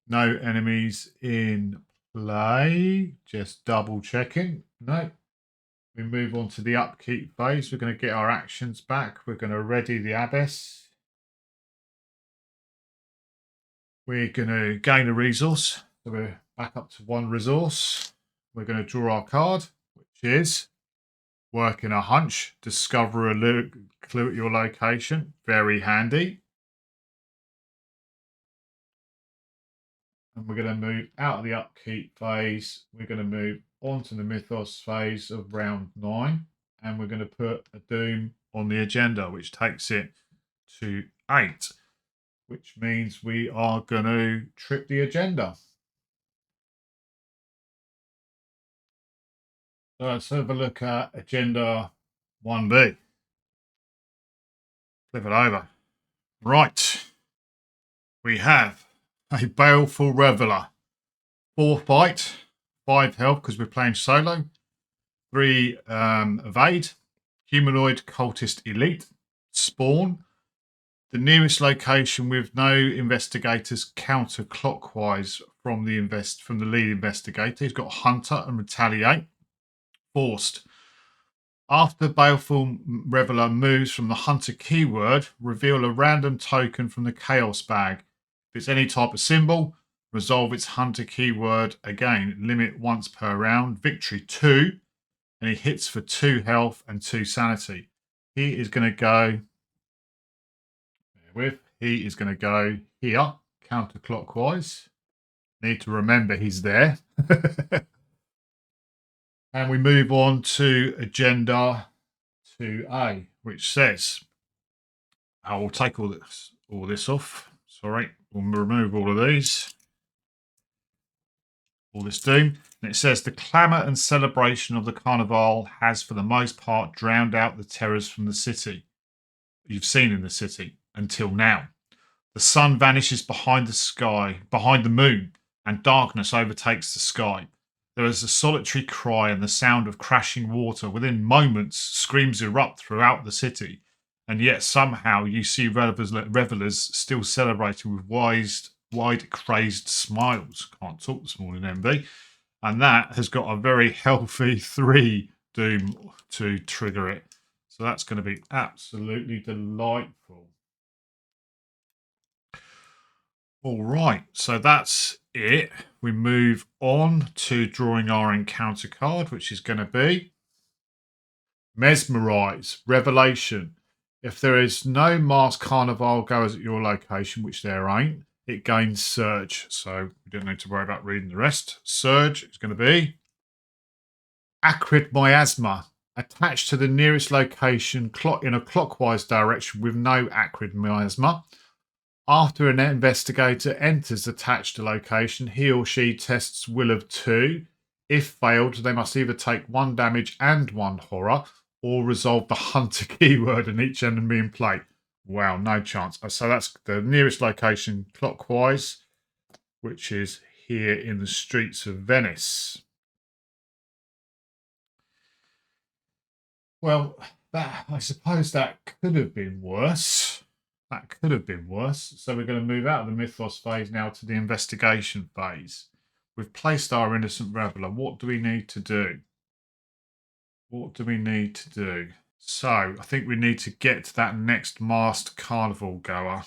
No enemies in play. Just double checking. No. We move on to the upkeep phase. We're going to get our actions back. We're going to ready the abyss. We're going to gain a resource. So we're back up to 1 resource. We're going to draw our card, which is working a hunch. Discover a clue at your location. Very handy. And we're going to move out of the upkeep phase. We're going to move on to the mythos phase of round 9. And we're going to put a doom on the agenda, which takes it to 8. Which means we are going to trip the agenda. So let's have a look at agenda 1B. Flip it over. Right. We have a baleful reveler. 4 fight, 5 health because we're playing solo. 3 evade. Humanoid cultist elite. Spawn. The nearest location with no investigators counterclockwise from the lead investigator. He's got hunter and retaliate. Forced. After Baleful Reveler moves from the hunter keyword, reveal a random token from the chaos bag. If it's any type of symbol, resolve its hunter keyword again. Limit once per round. Victory 2. And he hits for 2 health and 2 sanity. He is going to go he is going to go here, counterclockwise. Need to remember he's there. And we move on to agenda 2A, which says, I will take all this off. Sorry, we'll remove all of these. All this doom. And it says, the clamour and celebration of the Carnevale has for the most part drowned out the terrors from the city you've seen in the city until now. The sun vanishes behind the moon, and darkness overtakes the sky. There is a solitary cry and the sound of crashing water. Within moments, screams erupt throughout the city, and yet somehow you see revelers still celebrating with wide, crazed smiles. Can't talk this morning, MB. And that has got a very healthy 3 doom to trigger it. So that's going to be absolutely delightful. All right, so that's it. We move on to drawing our encounter card, which is going to be Mesmerize, Revelation. If there is no masked carnival goers at your location, which there ain't, it gains Surge. So we don't need to worry about reading the rest. Surge is going to be Acrid Miasma. Attached to the nearest location in a clockwise direction with no acrid miasma. After an investigator enters attached to location, he or she tests Will of 2. If failed, they must either take 1 damage and 1 horror, or resolve the hunter keyword in each enemy in play. Wow, no chance. So that's the nearest location clockwise, which is here in the streets of Venice. Well, I suppose that could have been worse. That could have been worse. So we're going to move out of the mythos phase now to the investigation phase. We've placed our innocent reveler. What do we need to do? What do we need to do? So I think we need to get to that next masked carnival goer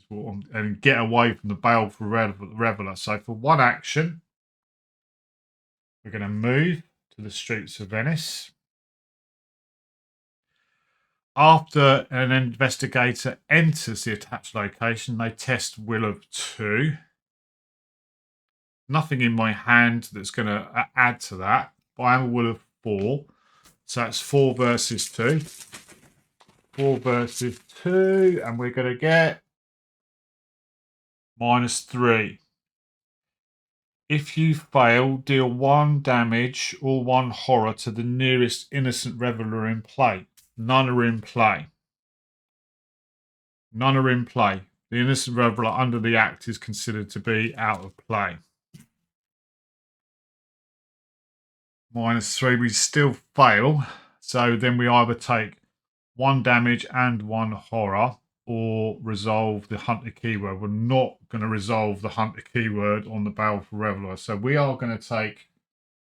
and get away from the baleful reveler. So for 1 action, we're going to move to the streets of Venice. After an investigator enters the attached location, they test Will of 2. Nothing in my hand that's going to add to that. But I am a Will of 4. So that's 4 versus 2. 4 versus 2, and we're going to get -3. If you fail, deal 1 damage or 1 horror to the nearest innocent reveler in play. None are in play. None are in play. The innocent reveler under the act is considered to be out of play. -3, we still fail. So then we either take 1 damage and 1 horror, or resolve the hunter keyword. We're not going to resolve the hunter keyword on the Baleful Reveler. So we are going to take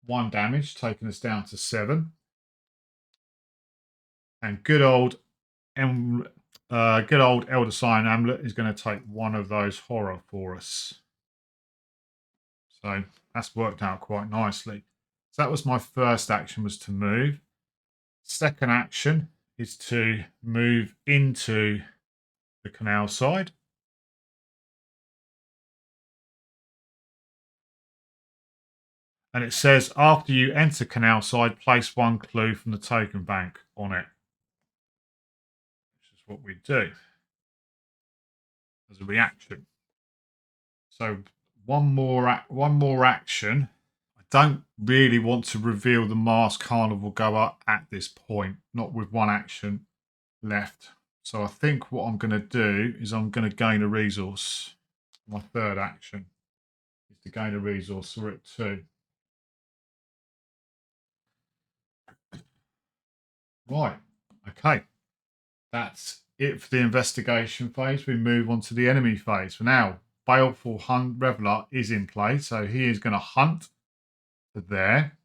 1 damage, taking us down to 7. And good old Elder Sign Amulet is going to take 1 of those horror for us. So that's worked out quite nicely. So that was my first action, was to move. Second action is to move into the canal side. And it says, after you enter canal side, place 1 clue from the token bank on it. Which is what we do as a reaction. So one more action. I don't really want to reveal the masked carnival goer at this point, not with 1 action left. So I think what I'm going to do is I'm going to gain a resource. My third action is to gain a resource. So we're at 2. Right. Okay. That's it for the investigation phase. We move on to the enemy phase. For now, Baleful Reveler is in play. So he is going to hunt to there.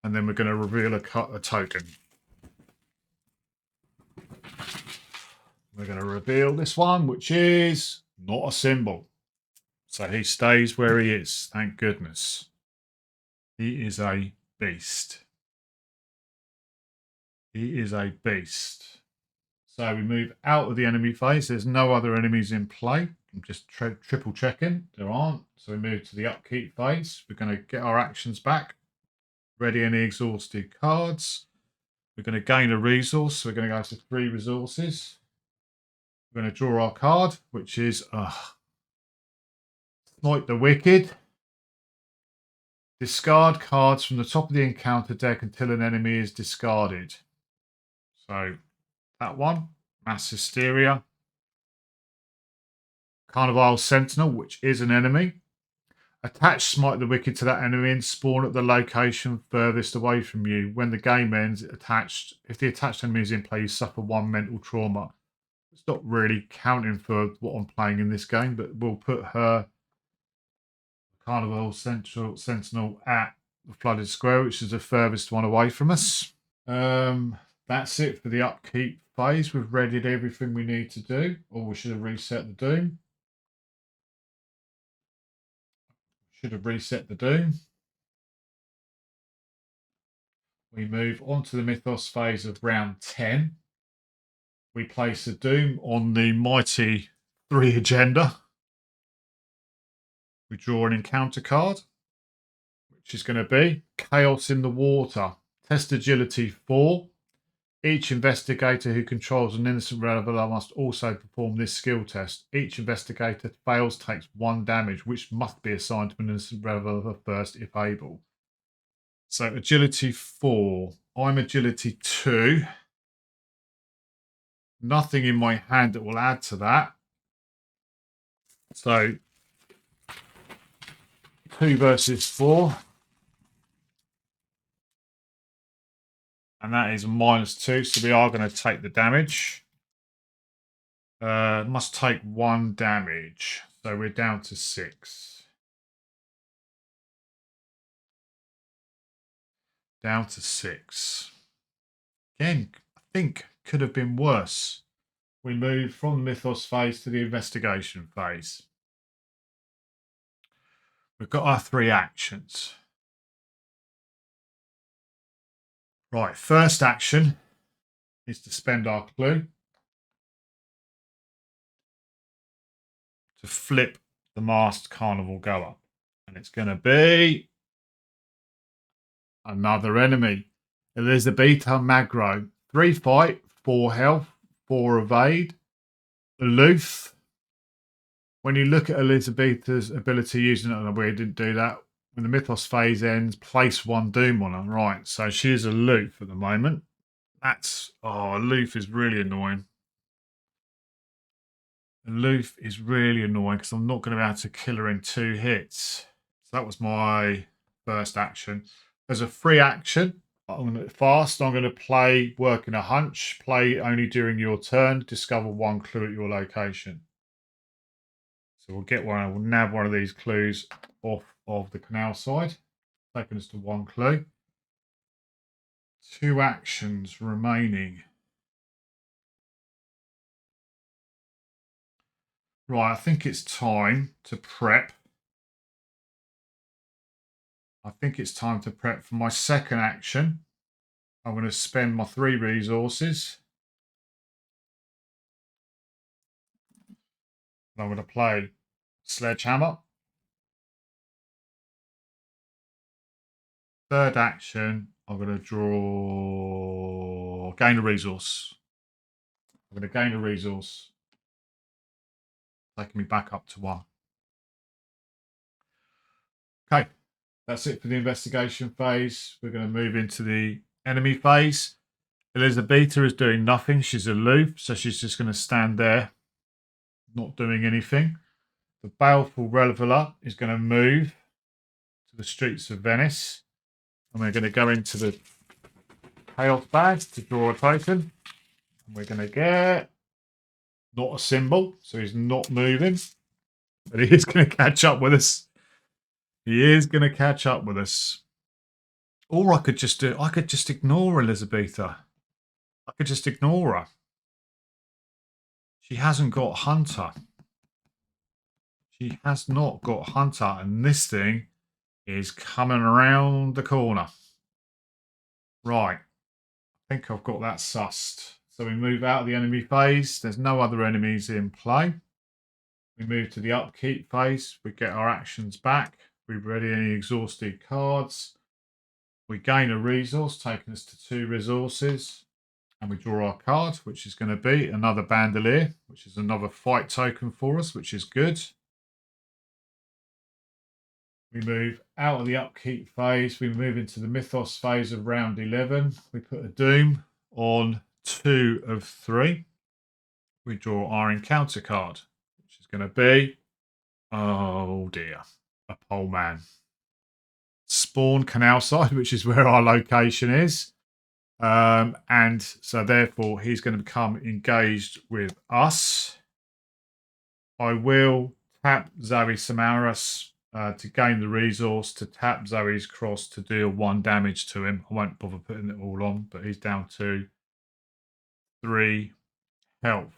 And then we're going to reveal a token. We're going to reveal this one, which is not a symbol. So he stays where he is. Thank goodness. He is a beast. He is a beast. So we move out of the enemy phase. There's no other enemies in play. I'm just triple checking. There aren't. So we move to the upkeep phase. We're going to get our actions back. Ready any exhausted cards. We're going to gain a resource. So we're going to go to 3 resources. We're going to draw our card, which is Smite the Wicked. Discard cards from the top of the encounter deck until an enemy is discarded. So that one, Mass Hysteria. Carnevale Sentinel, which is an enemy. Attach Smite the Wicked to that enemy and spawn at the location furthest away from you. When the game ends, if the attached enemy is in play, you suffer 1 mental trauma. It's not really counting for what I'm playing in this game, but we'll put her Carnival Sentinel at the Flooded Square, which is the furthest one away from us. That's it for the upkeep phase. We've readied everything we need to do, or we should have reset the Doom. Should have reset the Doom. We move on to the Mythos phase of round 10. We place a Doom on the Mighty 3 agenda. We draw an encounter card, which is going to be Chaos in the Water. Test agility 4. Each investigator who controls an innocent reveler must also perform this skill test. Each investigator fails takes 1 damage, which must be assigned to an innocent reveler first if able. So agility 4. I'm agility 2. Nothing in my hand that will add to that. So 2 versus 4. And that is -2. So we are going to take the damage. Must take 1 damage. So we're down to 6. Down to 6. Again, I think could have been worse. We move from the Mythos phase to the investigation phase. We've got our 3 actions. Right, first action is to spend our clue to flip the masked carnival goer. And it's going to be Another enemy. Elizabetha Magro. 3 fight, 4 health, 4 evade. Aloof. When you look at Elizabetha's ability using it, we didn't do that. When the Mythos phase ends, place 1 Doom on her. Right, so she is aloof at the moment. That's... Oh, aloof is really annoying. Aloof is really annoying because I'm not going to be able to kill her in 2 hits. So that was my first action. As a free action, I'm going to play working a hunch. Play only during your turn. Discover 1 clue at your location. So we'll get one. We'll nab one of these clues off of the canal side, taking us to 1 clue. 2 actions remaining. Right, I think it's time to prep. I think it's time to prep for my second action. I'm going to spend my 3 resources. And I'm going to play Sledgehammer. Third action, I'm going to draw gain a resource. I'm going to gain a resource, taking me back up to 1. Okay, that's it for the investigation phase. We're going to move into the enemy phase. Elizabetha is doing nothing. She's aloof, so she's just going to stand there, not doing anything. The Baleful Reveler is going to move to the streets of Venice. And we're going to go into the chaos bag to draw a token. And we're going to get not a symbol, so he's not moving. But he is going to catch up with us. He is going to catch up with us. Or I could just ignore Elizabetha. I could just ignore her. She hasn't got Hunter. She has not got Hunter. And this thing is coming around the corner. Right. I think I've got that sussed. So we move out of the enemy phase. There's no other enemies in play. We move to the upkeep phase. We get our actions back. We ready any exhausted cards. We gain a resource, taking us to 2 resources. And we draw our card, which is going to be another bandolier, which is another fight token for us, which is good. We move out of the upkeep phase. We move into the Mythos phase of round 11. We put a Doom on 2 of 3. We draw our encounter card, which is going to be, oh dear, a pole man. Spawn canal side, which is where our location is. And so therefore he's going to become engaged with us. I will tap Zoey Samaras to gain the resource, to tap Zoey's cross to deal 1 damage to him. I won't bother putting it all on, but he's down to 3 health.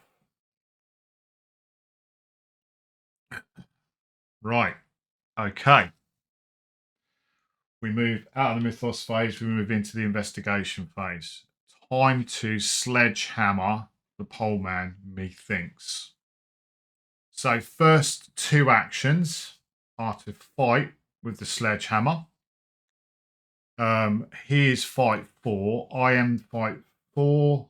Right. Okay. We move out of the Mythos phase. We move into the investigation phase. Time to sledgehammer the pole man, methinks. So first 2 actions are to fight with the sledgehammer. He is fight 4. I am fight 4.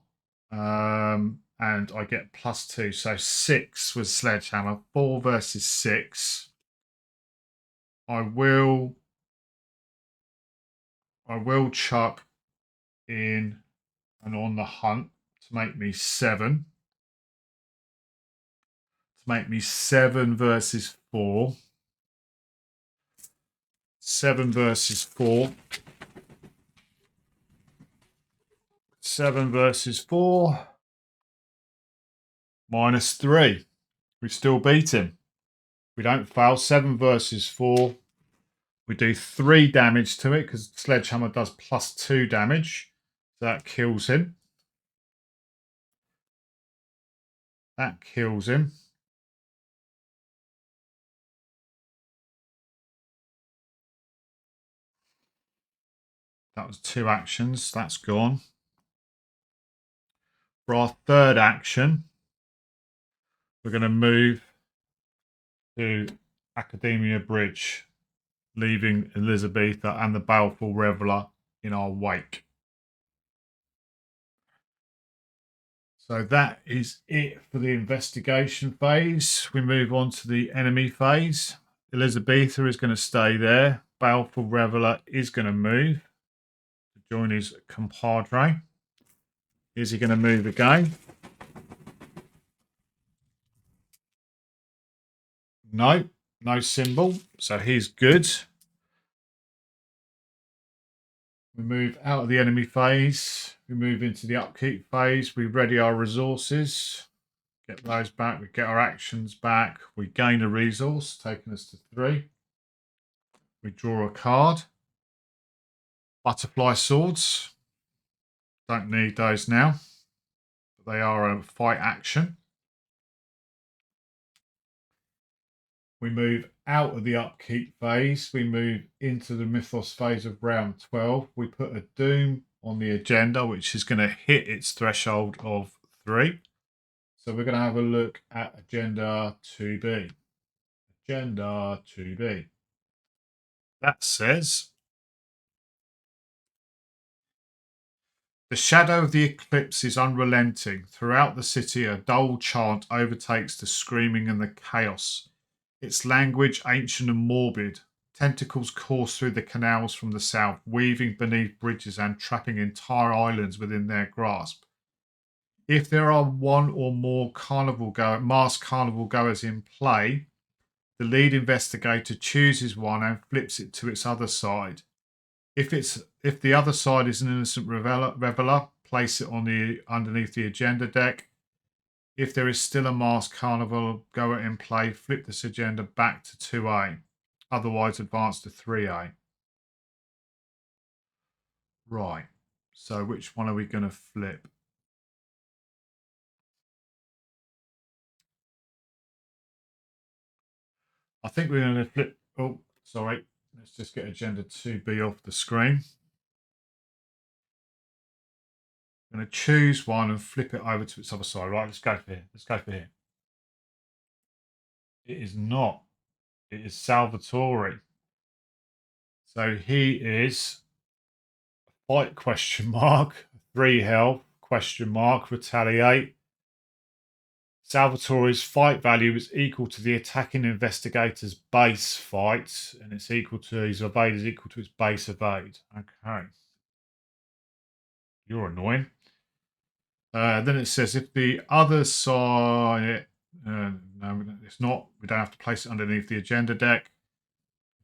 And I get +2. So 6 with sledgehammer. 4 versus 6. I will chuck in and on the hunt to make me 7. To make me 7 versus 4. 7 versus 4. 7 versus 4. -3. We still beat him. We don't fail. 7 versus 4. We do 3 damage to it because sledgehammer does +2 damage. So that kills him. That kills him. That was 2 actions. That's gone. For our third action, we're going to move to Academia Bridge, leaving Elizabetha and the Baleful Reveler in our wake. So that is it for the investigation phase. We move on to the enemy phase. Elizabetha is going to stay there. Baleful Reveller is going to move to join his compadre. Is he going to move again? No, no symbol. So he's good. We move out of the enemy phase. We move into the upkeep phase. We ready our resources. Get those back. We get our actions back. We gain a resource, taking us to 3. We draw a card. Butterfly swords. Don't need those now. But they are a fight action. We move out of the upkeep phase. We move into the mythos phase of round 12. We put a doom on the agenda, which is going to hit its threshold of 3. So we're going to have a look at agenda 2B. Agenda 2B. That says, the shadow of the eclipse is unrelenting. Throughout the city, a dull chant overtakes the screaming and the chaos. Its language ancient and morbid. Tentacles course through the canals from the south, weaving beneath bridges and trapping entire islands within their grasp. If there are one or more masked carnival goers in play, the lead investigator chooses one and flips it to its other side. If the other side is an innocent reveller, place it underneath the agenda deck. If there is still a masked carnival goer in play, flip this agenda back to 2A. Otherwise, advance to 3A. Right. So which one are we going to flip? I think we're going to flip. Oh, sorry. Let's just get agenda 2B off the screen. I'm going to choose one and flip it over to its other side. Right, let's go for here. Let's go for here. It is not. It is Salvatore. So he is fight ? 3 health ? Retaliate. Salvatore's fight value is equal to the attacking investigator's base fight, and it's equal to his evade is equal to its base evade. Okay. You're annoying. Then it says if the other side, no, it's not. We don't have to place it underneath the agenda deck.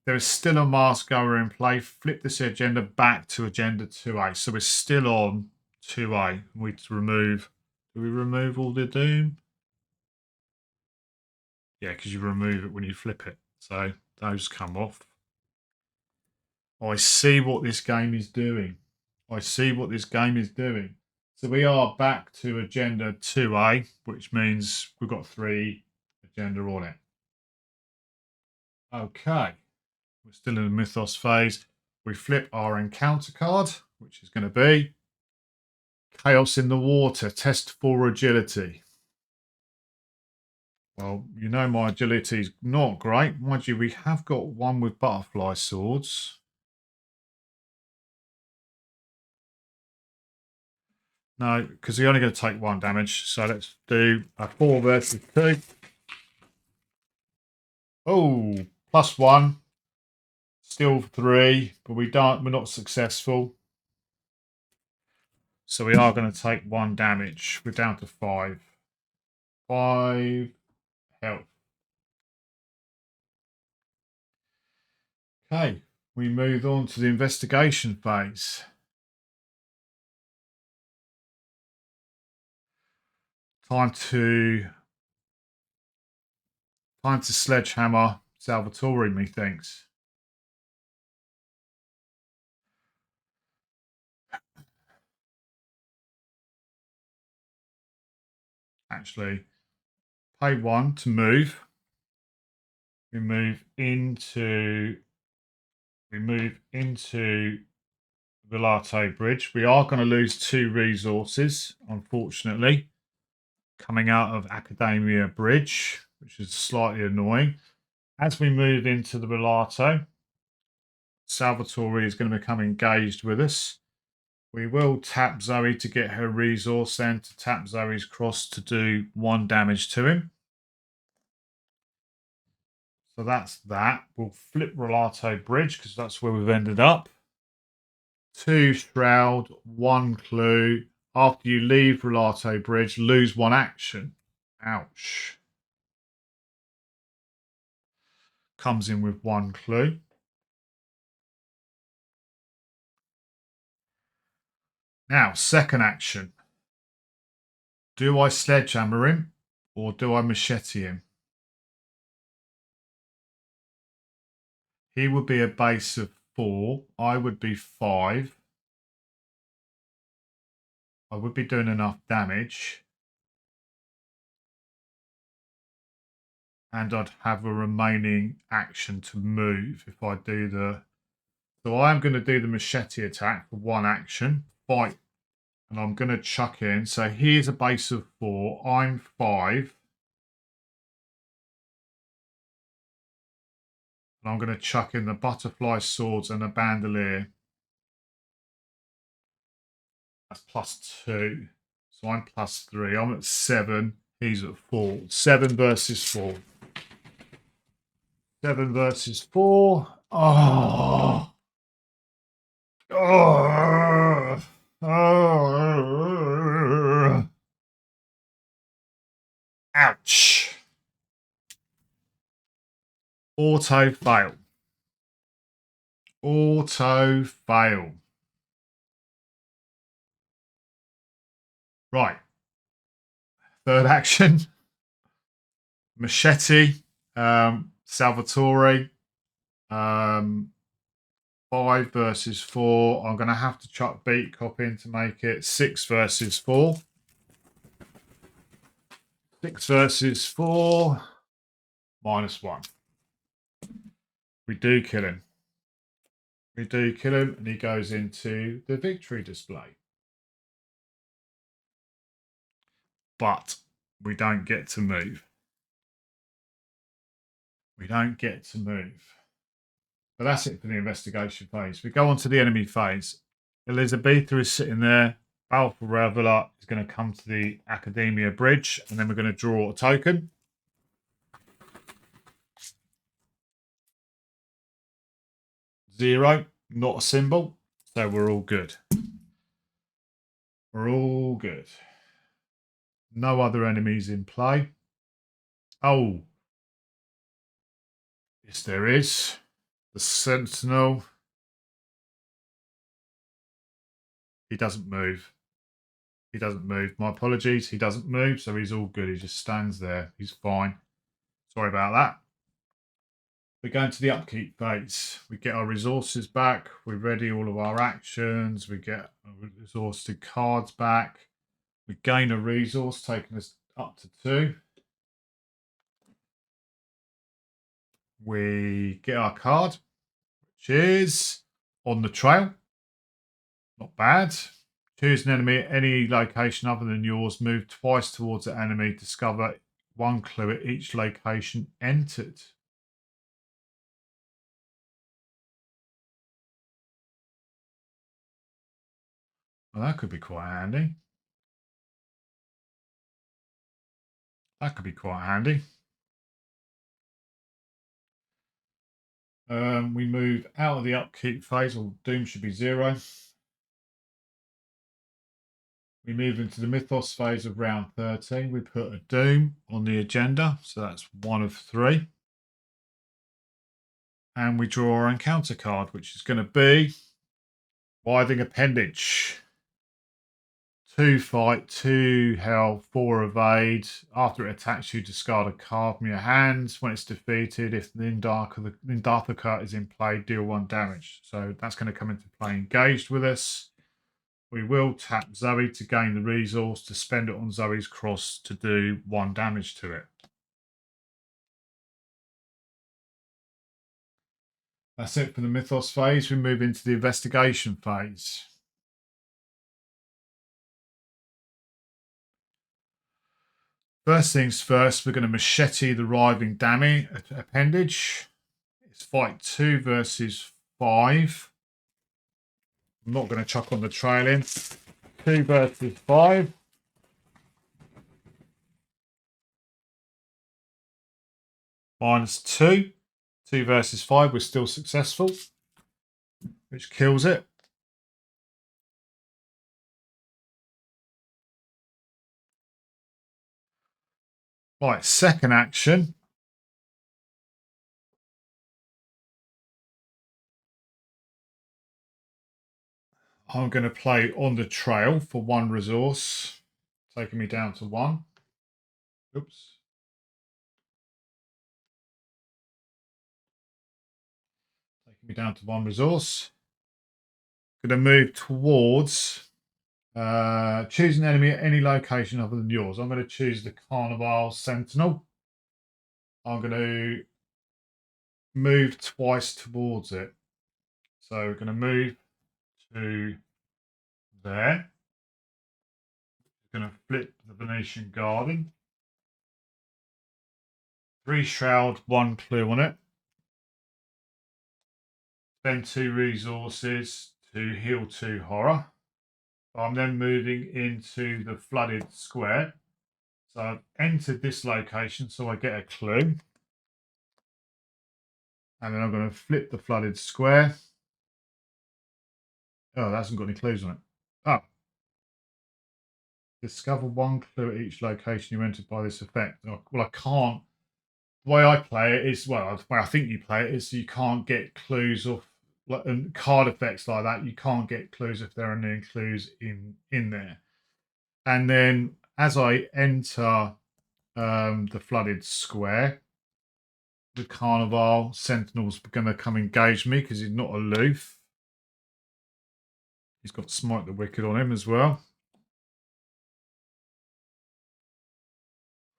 There is still a mask goer in play. Flip this agenda back to agenda 2A. So we're still on 2A. We remove. Do we remove all the doom? Yeah, because you remove it when you flip it. So those come off. I see what this game is doing. So we are back to agenda 2A, which means we've got 3 agenda on it. Okay. We're still in the mythos phase. We flip our encounter card, which is going to be Chaos in the Water. Test for agility. Well, you know my agility is not great. Mind you, we have got one with butterfly swords. No, because we're only going to take 1 damage. So let's do a 4 versus 2. Oh, +1. Still 3, but we're not successful. So we are going to take 1 damage. We're down to 5. 5 health. Okay, we move on to the investigation phase. Time to sledgehammer Salvatore, methinks. Actually, pay 1 to move. We move into Velato Bridge. We are going to lose 2 resources, unfortunately, coming out of Academia Bridge, which is slightly annoying. As we move into the Velato, Salvatore is going to become engaged with us. We will tap Zoey to get her resource, then to tap Zoey's cross to do 1 damage to him. So that's that. We'll flip Relato Bridge because that's where we've ended up. 2 Shroud, 1 Clue. After you leave Relato Bridge, lose 1 action. Ouch. Comes in with 1 Clue. Now, second action. Do I sledgehammer him or do I machete him? He would be a base of 4. I would be 5. I would be doing enough damage. And I'd have a remaining action to move if I do the... So I'm going to do the machete attack for 1 action. Fight. And I'm going to chuck in. So here's a base of 4. I'm 5. And I'm going to chuck in the butterfly swords and a bandolier. That's +2. So I'm +3. I'm at 7. He's at 4. 7 versus 4. 7 versus 4. Oh. Oh. Oh. Ouch. Auto fail. Auto fail. Right. Third action. Machete. Salvatore. 5 versus 4. I'm going to have to chuck Beat Cop in to make it 6 versus 4. 6 versus 4. -1. We do kill him. We do kill him, and he goes into the victory display. But we don't get to move. We don't get to move. But that's it for the investigation phase. We go on to the enemy phase. Elizabetha is sitting there. Balfour Reveler is going to come to the Academia Bridge, and then we're going to draw a token. Zero, not a symbol. So we're all good. We're all good. No other enemies in play. Oh. Yes, there is. The Sentinel. He doesn't move. He doesn't move. My apologies. He doesn't move, so he's all good. He just stands there. He's fine. Sorry about that. We're going to the upkeep phase. We get our resources back. We ready all of our actions. We get our resourced cards back. We gain a resource, taking us up to 2. We get our card, which is On the Trail. Not bad. Choose an enemy at any location other than yours. Move twice towards the enemy. Discover 1 clue at each location entered. Well, that could be quite handy. That could be quite handy. We move out of the upkeep phase, or Doom should be 0. We move into the Mythos phase of round 13. We put a Doom on the agenda, so that's 1 of 3. And we draw our encounter card, which is going to be Writhing Appendage. 2 fight, 2 health, 4 evade. After it attacks you, discard a card from your hands. When it's defeated, if the Indartha card is in play, deal 1 damage. So that's going to come into play engaged with us. We will tap Zoey to gain the resource to spend it on Zoey's cross to do 1 damage to it. That's it for the Mythos phase. We move into the investigation phase. First things first, we're going to machete the writhing appendage. It's fight 2 versus 5. I'm not going to chuck on the trailing. 2 versus 5. -2. 2 versus 5. We're still successful, which kills it. Right, second action. I'm going to play on the trail for 1 resource, taking me down to 1. Oops. Taking me down to 1 resource. Going to move towards choose an enemy at any location other than yours. I'm going to choose the Carnevale Sentinel. I'm going to move twice towards it. So we're going to move to there. Going to flip the Venetian Garden. 3 shroud, 1 clue on it. Spend 2 resources to heal 2 horror. I'm then moving into the flooded square. So I've entered this location, so I get a clue. And then I'm going to flip the flooded square. Oh, that hasn't got any clues on it. Oh. Discover 1 clue at each location you entered by this effect. Well, I can't. The way I play it is, well, the way I think you play it is you can't get clues off and card effects like that. You can't get clues if there are no clues in there. And then as I enter the flooded square, the Carnevale Sentinel's going to come engage me because he's not aloof. He's got Smite the Wicked on him as well.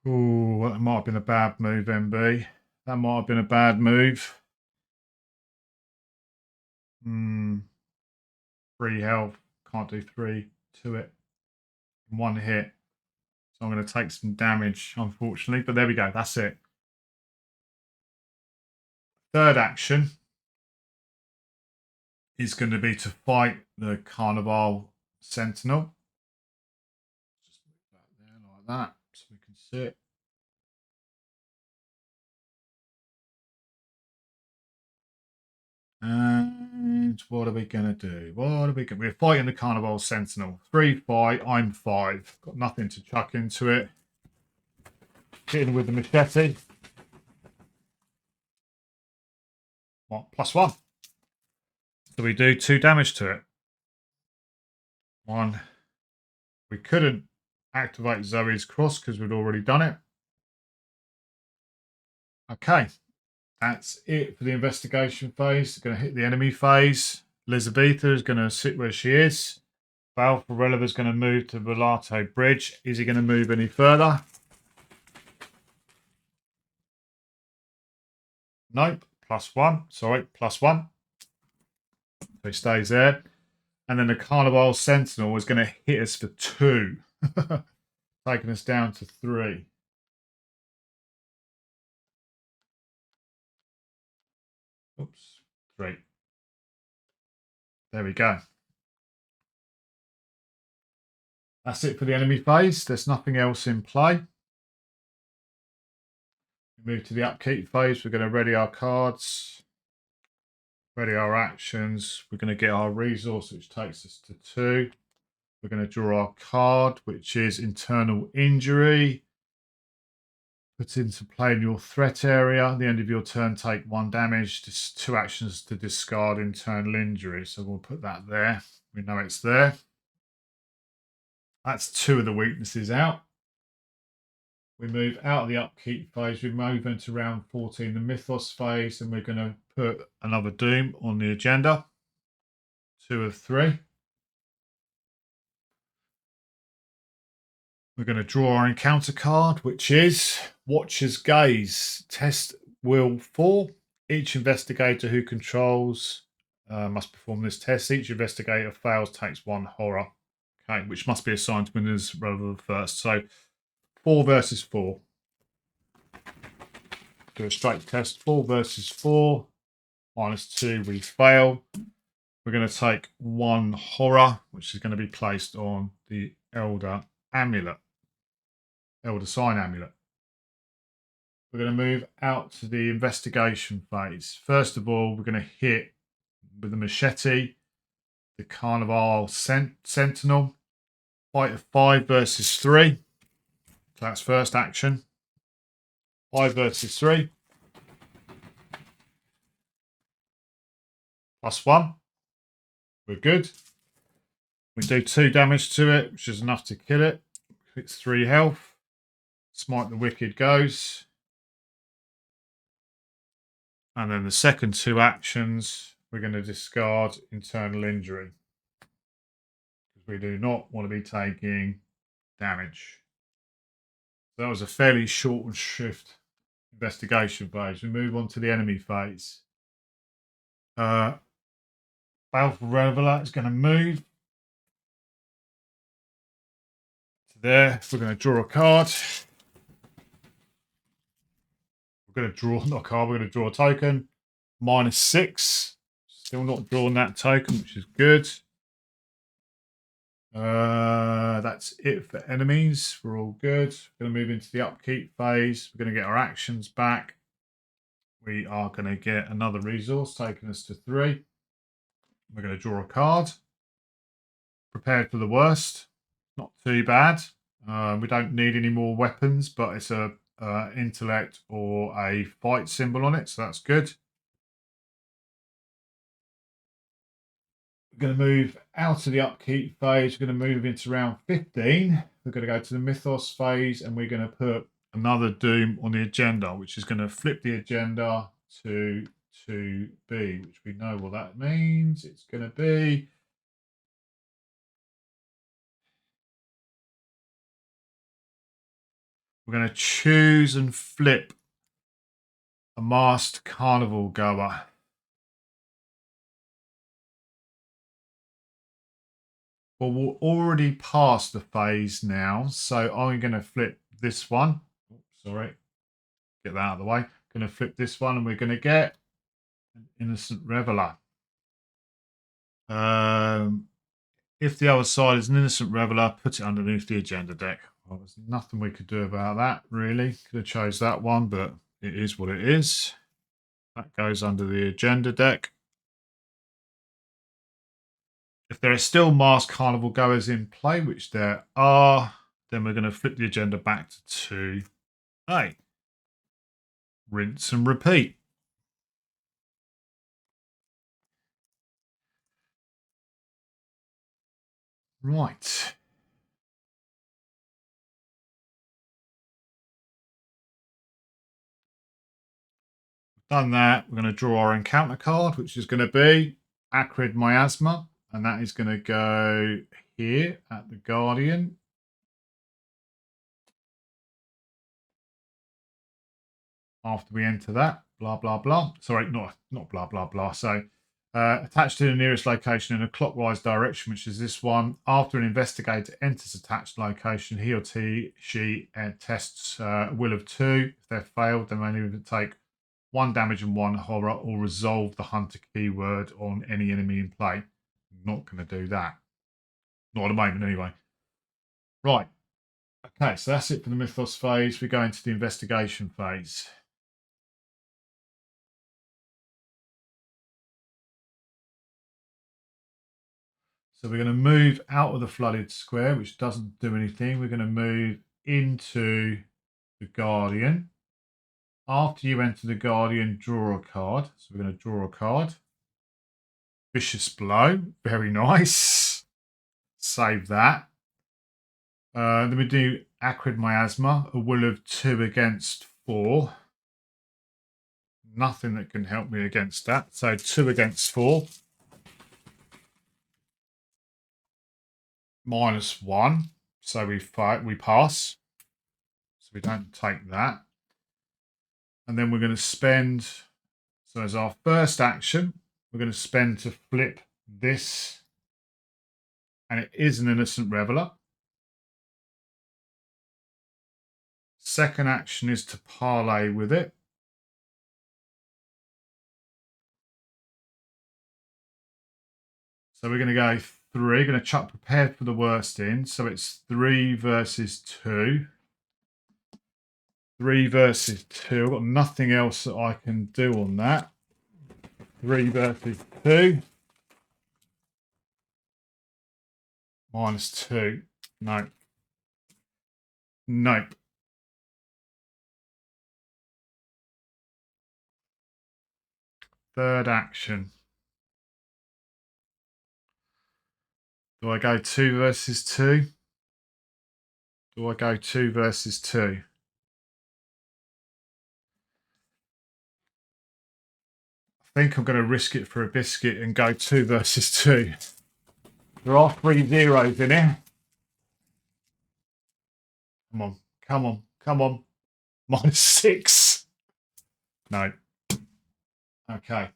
Oh, that might have been a bad move, MB. That might have been a bad move. 3 health. Can't do 3 to it. 1 hit. So I'm going to take some damage, unfortunately. But there we go. That's it. Third action is going to be to fight the Carnevale Sentinel. Just move that there like that so we can see it. And what are we going to do? We're fighting the Carnevale Sentinel. 3 fight. I'm 5. Got nothing to chuck into it. Hitting with the machete. What? +1. So we do 2 damage to it. 1. We couldn't activate Zoey's cross because we'd already done it. Okay. That's it for the investigation phase. Going to hit the enemy phase. Elizabetha is going to sit where she is. Valfarella is going to move to Velato Bridge. Is he going to move any further? Nope. +1. Sorry, +1. So he stays there. And then the Carnevale Sentinel is going to hit us for 2. Taking us down to 3. Oops. 3. There we go. That's it for the enemy phase. There's nothing else in play. We move to the upkeep phase. We're going to ready our cards. Ready our actions. We're going to get our resource, which takes us to 2. We're going to draw our card, which is internal injury. Put into play in your threat area. At the end of your turn, take 1 damage. Just 2 actions to discard internal injury. So we'll put that there. We know it's there. That's 2 of the weaknesses out. We move out of the upkeep phase. We move into round 14, the Mythos phase, and we're going to put another Doom on the agenda. 2 of 3. We're going to draw our encounter card, which is Watcher's Gaze. Test will 4. Each investigator who controls must perform this test. Each investigator fails takes 1 horror. Okay, which must be assigned to winners rather than first. So 4 versus 4. Do a straight test. 4 versus 4. -2, we fail. We're going to take 1 horror, which is going to be placed on the Elder Amulet. Elder Sign Amulet. We're going to move out to the investigation phase. First of all, we're going to hit with the machete the Carnevale Sentinel. Fight of 5 versus 3. So that's first action. 5 versus 3. +1. We're good. We do 2 damage to it, which is enough to kill it. It's 3 health. Smite the Wicked goes. And then the second 2 actions, we're going to discard internal injury. Because we do not want to be taking damage. So that was a fairly short and swift investigation phase. We move on to the enemy phase. Baleful Reveler is going to move to there. We're going to draw a card. We're going to draw, not a card, we're going to draw a token. -6. Still not drawn that token, which is good. That's it for enemies. We're all good. We're going to move into the upkeep phase. We're going to get our actions back. We are going to get another resource, taking us to 3. We're going to draw a card. Prepared for the worst. Not too bad. We don't need any more weapons, but it's a intellect or a fight symbol on it, so that's good. We're going to move out of the upkeep phase. We're going to move into round 15. We're going to go to the mythos phase, and we're going to put another doom on the agenda, which is going to flip the agenda to 2B, which we know what that means. It's going to be we're going to choose and flip a masked carnival goer. Well, we're already past the phase now, so I'm going to flip this one. Oh, sorry, get that out of the way. Going to flip this one, and we're going to get an innocent reveler. If the other side is an innocent reveler, put it underneath the agenda deck. Well, there's nothing we could do about that, really. Could have chose that one, but it is what it is. That goes under the agenda deck. If there are still masked carnival goers in play, which there are, then we're going to flip the agenda back to 2A. Rinse and repeat. Right. Done that. We're going to draw our encounter card, which is going to be Acrid Miasma, and that is going to go here at the Guardian. After we enter that, blah, blah, blah. Sorry, not blah, blah, blah. So attached to the nearest location in a clockwise direction, which is this one. After an investigator enters attached location, he or she tests will of 2. If they've failed, then they need to take 1 damage and 1 horror, or resolve the hunter keyword on any enemy in play. Not going to do that. Not at the moment, anyway. Right. Okay, so that's it for the mythos phase. We go into the investigation phase. So we're going to move out of the flooded square, which doesn't do anything. We're going to move into the Guardian. After you enter the Guardian, draw a card. So we're going to draw a card. Vicious Blow. Very nice. Save that. Then we do Acrid Miasma. A will of 2 against 4. Nothing that can help me against that. So 2 against 4. -1. So we pass. So we don't take that. And then we're going to spend, so as our first action, we're going to spend to flip this. And it is an innocent reveler. Second action is to parlay with it. So we're going to go 3. Going to chuck prepared for the worst in. So it's 3 versus 2. 3 versus 2. I've got nothing else that I can do on that. 3 versus 2. -2. No. Nope. Third action. Do I go 2 versus 2? Do I go 2 versus 2? I think I'm going to risk it for a biscuit and go 2 versus 2. There are 3 zeros in here. Come on, come on, come on. -6. No. Okay.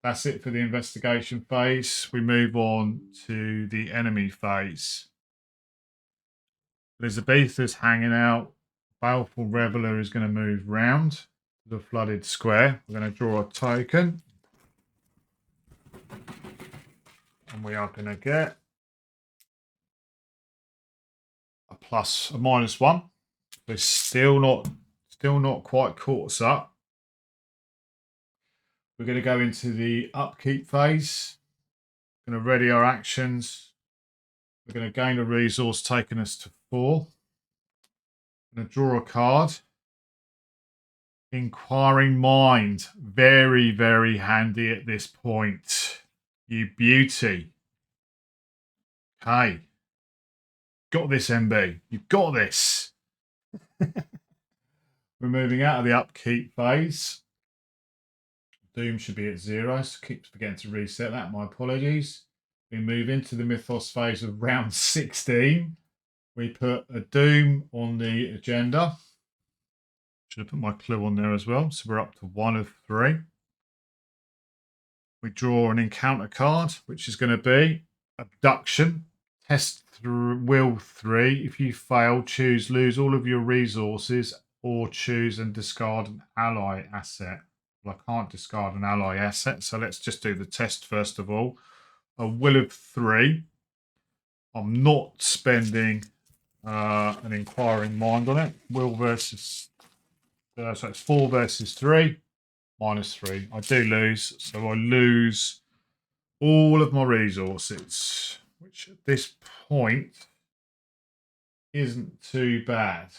That's it for the investigation phase. We move on to the enemy phase. Elizabetha's hanging out. Baleful Reveller is going to move round to the flooded square. We're going to draw a token. And we are going to get a -1. We're still not quite caught us up. We're going to go into the upkeep phase. We're going to ready our actions. We're going to gain a resource, taking us to 4. I'm going to draw a card. Inquiring Mind. Very, very handy at this point. You beauty. Okay. Got this, MB. You've got this. We're moving out of the upkeep phase. Doom should be at 0, so keeps forgetting to reset that. My apologies. We move into the Mythos phase of round 16. We put a Doom on the agenda. Should have put my clue on there as well. So we're up to 1 of 3. We draw an encounter card, which is going to be Abduction. Test will 3. If you fail, lose all of your resources or choose and discard an ally asset. Well, I can't discard an ally asset, so let's just do the test first of all. A will of 3. I'm not spending an inquiring mind on it. Will versus... so it's 4 versus 3. -3. I do lose, so I lose all of my resources, which at this point isn't too bad.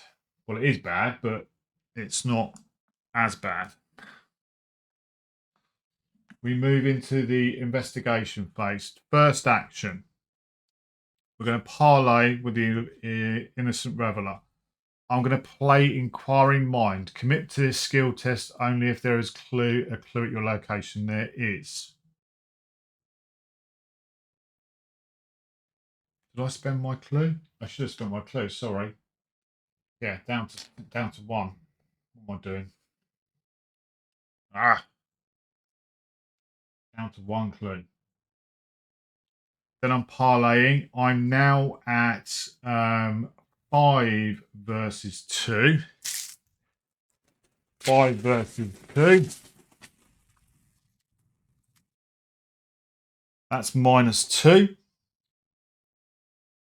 Well, it is bad, but it's not as bad. We move into the investigation phase. First action. We're going to parlay with the innocent reveller. I'm going to play Inquiring Mind. Commit to this skill test only if there is a clue at your location. There is. Did I spend my clue? I should have spent my clue. Sorry. Yeah, down to 1. What am I doing? Down to 1 clue. Then I'm parlaying. I'm now at 5 versus 2. 5 versus 2. That's -2.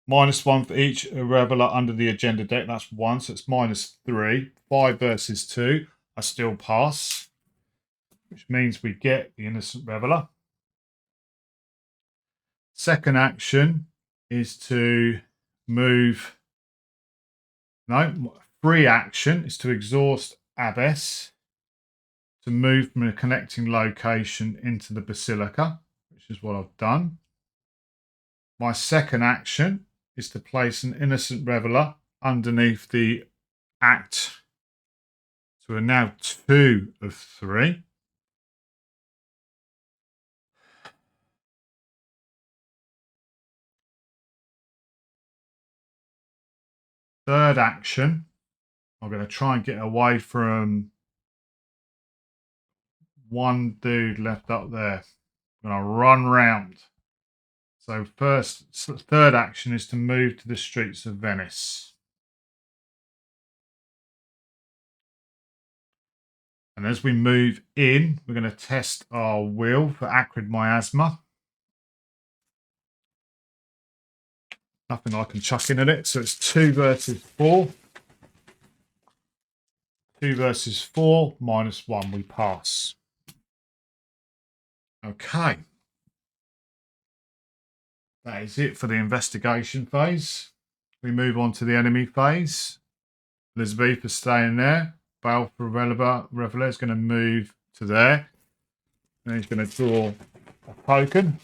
-1 for each reveller under the agenda deck. That's 1, so it's -3. 5 versus 2. I still pass, which means we get the innocent reveller. Second action is to move. No, free action is to exhaust Abbess to move from a connecting location into the Basilica, which is what I've done. My second action is to place an innocent reveller underneath the act. So we're now 2 of 3. Third action, I'm going to try and get away from one dude left up there. I'm going to run round. So third action is to move to the streets of Venice. And as we move in, we're going to test our will for acrid miasma. nothing I can chuck in at it. So it's 2 versus 4. 2 versus 4 minus 1. We pass. Okay. That is it for the investigation phase. We move on to the enemy phase. Elizabeth is staying there. Balfour Reveler is going to move to there. And he's going to draw a token.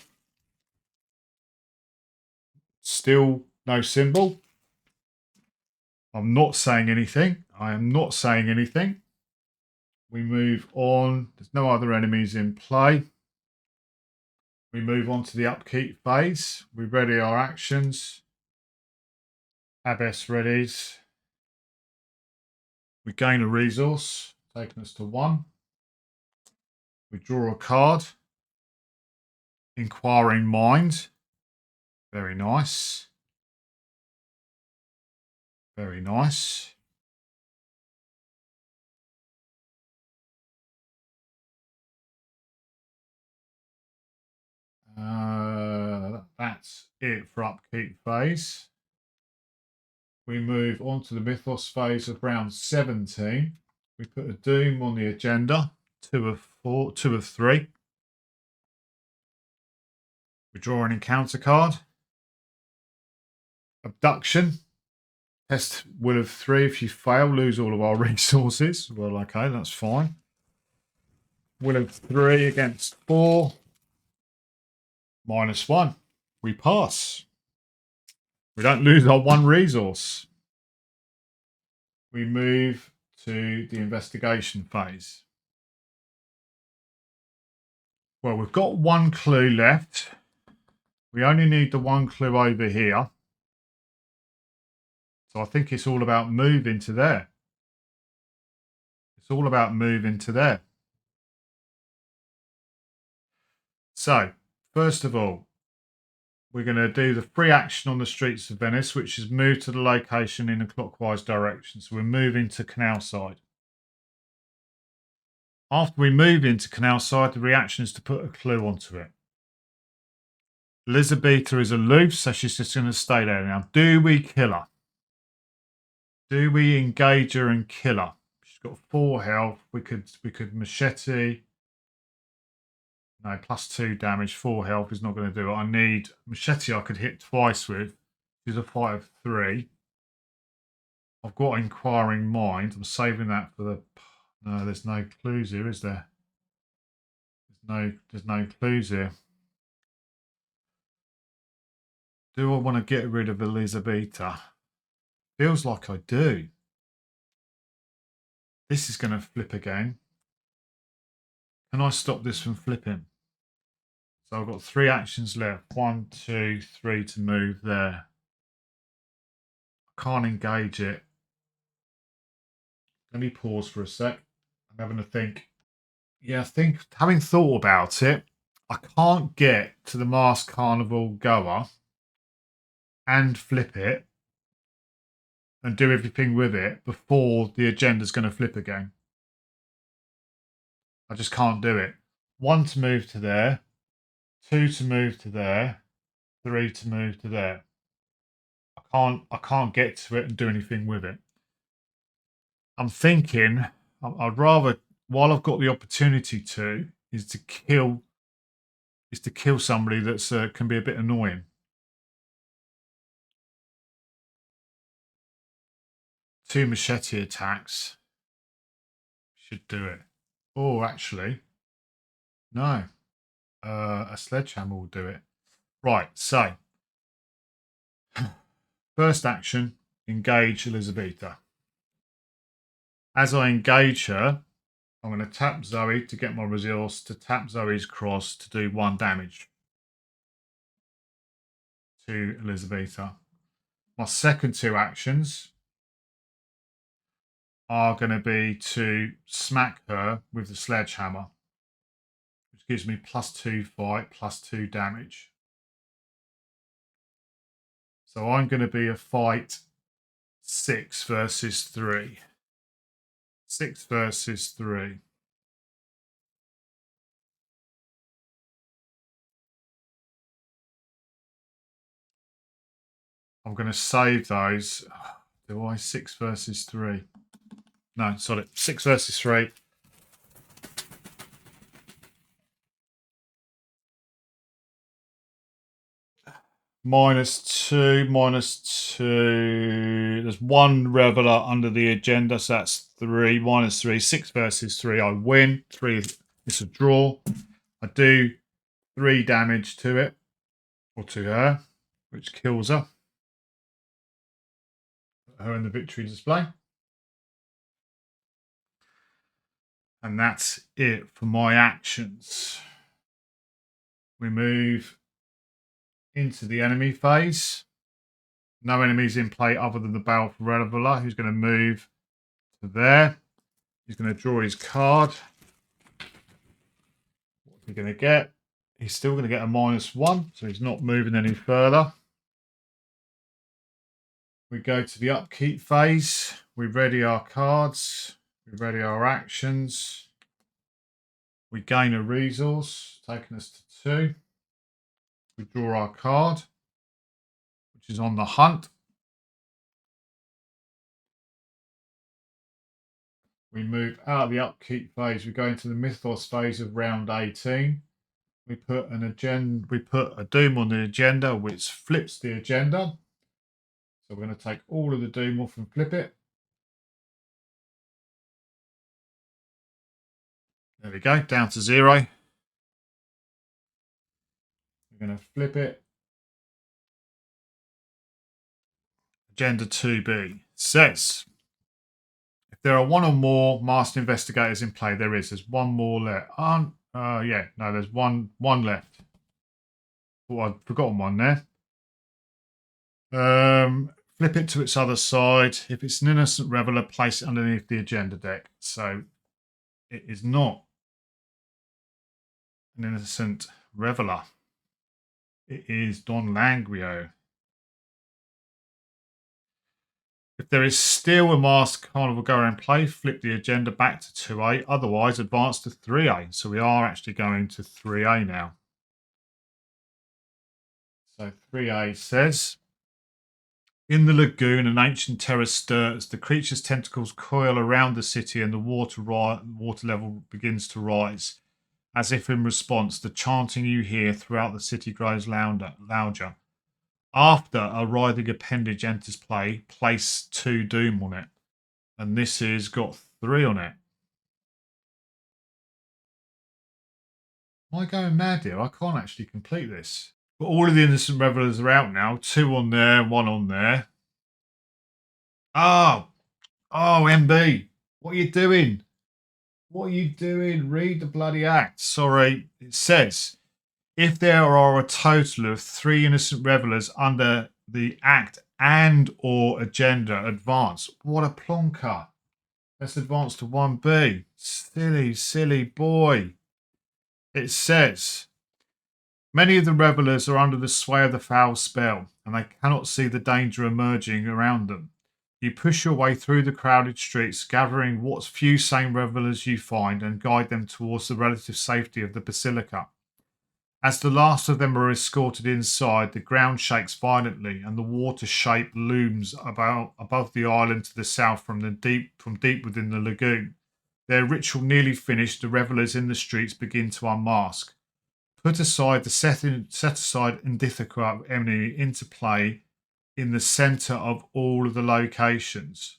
Still no symbol. I'm not saying anything. I am not saying anything. We move on. There's no other enemies in play. We move on to the upkeep phase. We ready our actions. Abbess readies. We gain a resource, taking us to 1. We draw a card. Inquiring Mind. Very nice. Very nice. That's it for upkeep phase. We move on to the mythos phase of round 17. We put a doom on the agenda. 2 of 4, 2 of 3. We draw an encounter card. Abduction. Test will of 3. If you fail, lose all of our resources. Well, okay, that's fine. Will of 3 against 4. Minus 1. We pass. We don't lose our 1 resource. We move to the investigation phase. Well, we've got 1 clue left. We only need the 1 clue over here. So I think it's all about moving to there. It's all about moving to there. So, first of all, we're going to do the free action on the streets of Venice, which is move to the location in a clockwise direction. So we're moving to Canal Side. After we move into Canal Side, the reaction is to put a clue onto it. Elizabeth is aloof, so she's just going to stay there. Now, do we kill her? Do we engage her and kill her? She's got 4 health. We could machete. No, +2 damage, 4 health is not going to do it. I need machete I could hit twice with. She's a fight of 3. I've got inquiring mind. I'm saving that for the... No, there's no clues here, is there? There's no clues here. Do I want to get rid of Elizabeth? Feels like I do. This is going to flip again. Can I stop this from flipping? So I've got 3 actions left. 1, 2, 3 to move there. I can't engage it. Let me pause for a sec. I'm having a think. Yeah, I think having thought about it, I can't get to the Masked Carnival goer and flip it and do everything with it before the agenda's going to flip again. I just can't do it. 1 to move to there, 2 to move to there, 3 to move to there. I can't get to it and do anything with it. I'm thinking I'd rather, while I've got the opportunity to, is to kill somebody that's can be a bit annoying. 2 machete attacks should do it. Or actually, no, a sledgehammer will do it. Right, so first action, engage Elizabeth. As I engage her, I'm going to tap Zoe to get my resource to tap Zoe's cross to do 1 damage to Elizabeth. My second 2 actions are going to be to smack her with the sledgehammer, which gives me +2 fight, +2 damage. So I'm going to be a fight 6 versus 3. 6 versus 3. I'm going to save those. Do I? 6 versus 3. No, sorry. 6 versus 3. -2, -2. There's 1 reveler under the agenda, so that's 3. -3. 6 versus 3. I win. 3. It's a draw. I do 3 damage to it, or to her, which kills her. Put her in the victory display. And that's it for my actions. We move into the enemy phase. No enemies in play other than the Baleful Reveler, who's going to move to there. He's going to draw his card. What's he going to get? He's still going to get a -1, so he's not moving any further. We go to the upkeep phase. We ready our cards. We ready our actions. We gain a resource, taking us to 2. We draw our card, which is on the hunt. We move out of the upkeep phase. We go into the mythos phase of round 18. We put an agenda. We put a doom on the agenda, which flips the agenda. So we're going to take all of the doom off and flip it. There we go, down to 0. We're going to flip it. Agenda 2B says, if there are 1 or more master investigators in play, there's 1 more left. There's one left. Oh, I've forgotten 1 there. Flip it to its other side. If it's an innocent reveler, place it underneath the agenda deck. So it is not an innocent reveler. It is Don Langrio. If there is still a masked carnival goer in play, flip the agenda back to 2A. Otherwise, advance to 3A. So we are actually going to 3A now. So 3A says, in the lagoon, an ancient terror stirs. The creature's tentacles coil around the city and the water level begins to rise. As if in response, the chanting you hear throughout the city grows louder. After a writhing appendage enters play, place 2 doom on it. And this has got 3 on it. Am I going mad here? I can't actually complete this. But all of the innocent revelers are out now. 2 on there, 1 on there. Oh, MB. What are you doing? What are you doing? Read the bloody act. Sorry. It says, if there are a total of 3 innocent revelers under the act and or agenda, advance. What a plonker. Let's advance to 1B. Silly boy. It says, many of the revelers are under the sway of the foul spell, and they cannot see the danger emerging around them. You push your way through the crowded streets, gathering what few sane revelers you find, and guide them towards the relative safety of the basilica. As the last of them are escorted inside, the ground shakes violently, and the water shape looms above the island to the south from deep within the lagoon. Their ritual nearly finished, the revelers in the streets begin to unmask. Put aside the set aside Indithica enemy into play in the centre of all of the locations.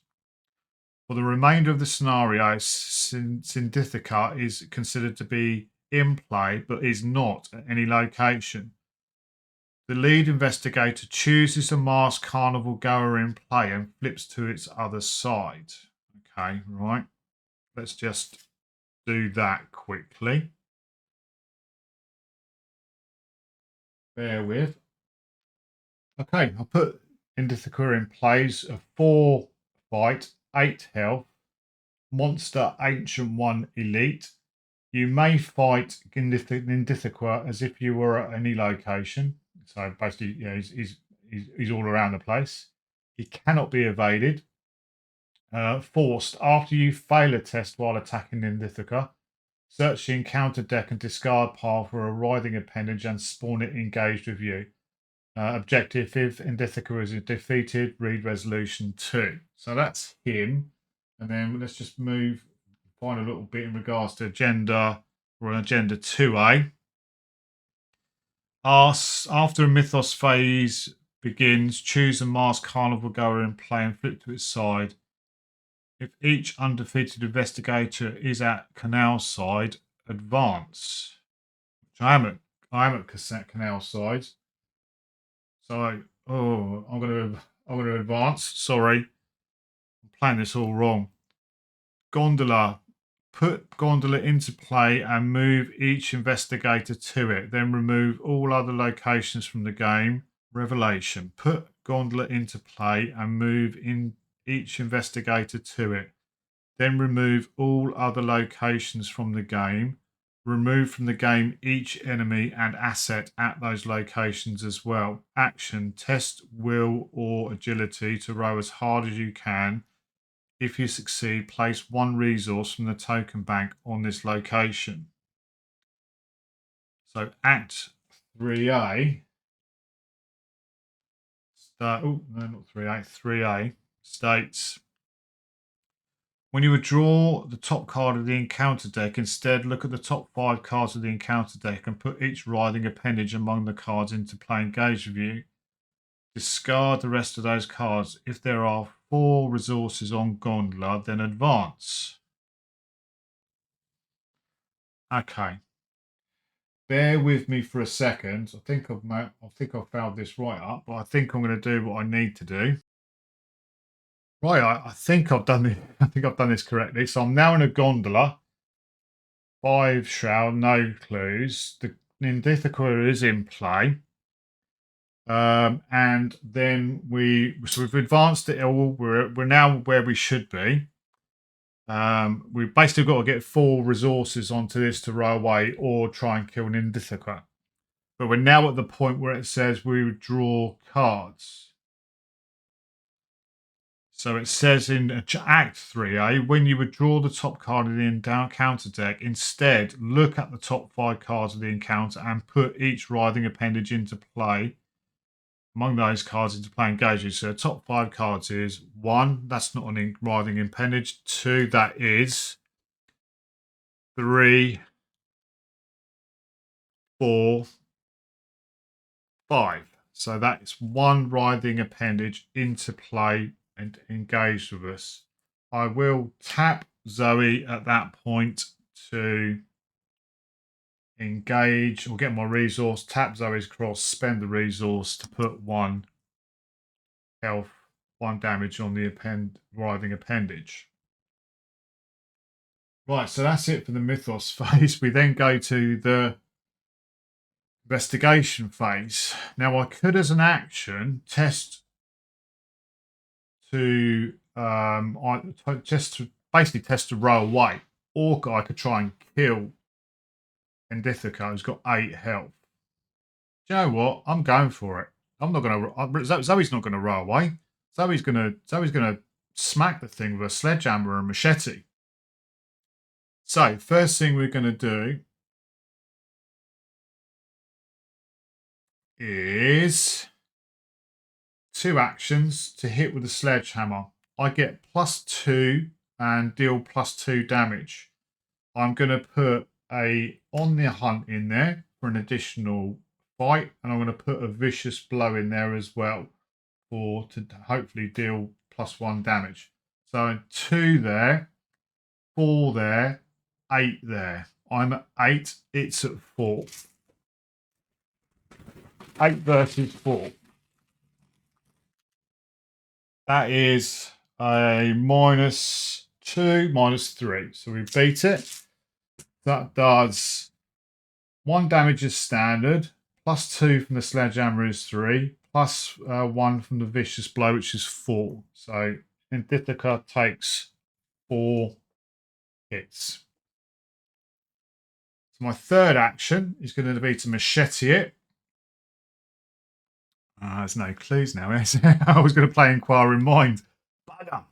For the remainder of the scenario, Indithica is considered to be in play, but is not at any location. The lead investigator chooses a masked carnival goer in play and flips to its other side. Okay, right. Let's just do that quickly. Bear with. Okay, I'll put Indithica in plays a 4 fight, 8 health, monster ancient 1 elite. You may fight Indithica as if you were at any location. So basically, he's all around the place. He cannot be evaded. Forced. After you fail a test while attacking Indithica, search the encounter deck and discard pile for a writhing appendage and spawn it engaged with you. Objective: if Indithica is defeated, read resolution 2. So that's him. And then let's just find a little bit in regards to agenda. We're on agenda 2A. After a mythos phase begins, choose a masked carnival goer in play and flip to its side. If each undefeated investigator is at canal side, advance. Which I am at canal side. So I'm gonna advance. Sorry. I'm playing this all wrong. Gondola. Put gondola into play and move each investigator to it. Then remove all other locations from the game. Revelation. Put gondola into play and move in each investigator to it. Then remove all other locations from the game. Remove from the game each enemy and asset at those locations as well. Action. Test will or agility to row as hard as you can. If you succeed, place one resource from the token bank on this location. So Act 3A. Not 3A. 3A states, when you withdraw the top card of the encounter deck, instead look at the top 5 cards of the encounter deck and put each writhing appendage among the cards into play engaged with you. Discard the rest of those cards. If there are 4 resources on Gondola, then advance. Okay. Bear with me for a second. I think I've found this right up, but I think I'm going to do what I need to do. Right, I think I've done this correctly. So I'm now in a gondola. 5 shroud, no clues. The Indithica is in play. And then we've advanced it all. We're now where we should be. We've basically got to get 4 resources onto this to row away or try and kill an Indithica. But we're now at the point where it says we would draw cards. So it says in Act 3A, when you would draw the top card of the encounter deck, instead look at the top 5 cards of the encounter and put each writhing appendage into play. Among those cards into play engages. So the top 5 cards is 1, that's not an writhing appendage. 2, that is. 3, 4, 5. So that's 1 writhing appendage into play and engaged with us. I will tap Zoe at that point to engage or get my resource. Tap Zoe's cross, spend the resource to put 1 health, 1 damage on the writhing appendage. Right, so that's it for the mythos phase. We then go to the investigation phase. Now, I could, as an action, test to basically test to row away, or I could try and kill Indithica, who's got 8 health. Do you know what? I'm going for it. I'm not going to. Zoe's not going to row away. Zoe's going to smack the thing with a sledgehammer and machete. So first thing we're going to do is 2 actions to hit with a sledgehammer. I get +2 and deal +2 damage. I'm going to put a on the hunt in there for an additional fight, and I'm going to put a vicious blow in there as well to hopefully deal +1 damage. So 2 there, 4 there, 8 there. I'm at 8, it's at 4. 8 versus 4. That is a -2, -3. So we beat it. That does 1 damage as standard, +2 from the sledgehammer is 3, +1 from the vicious blow, which is 4. So Indithica takes 4 hits. So my third action is going to be to machete it. There's no clues now. I was going to play Inquiring Mind. Bugger.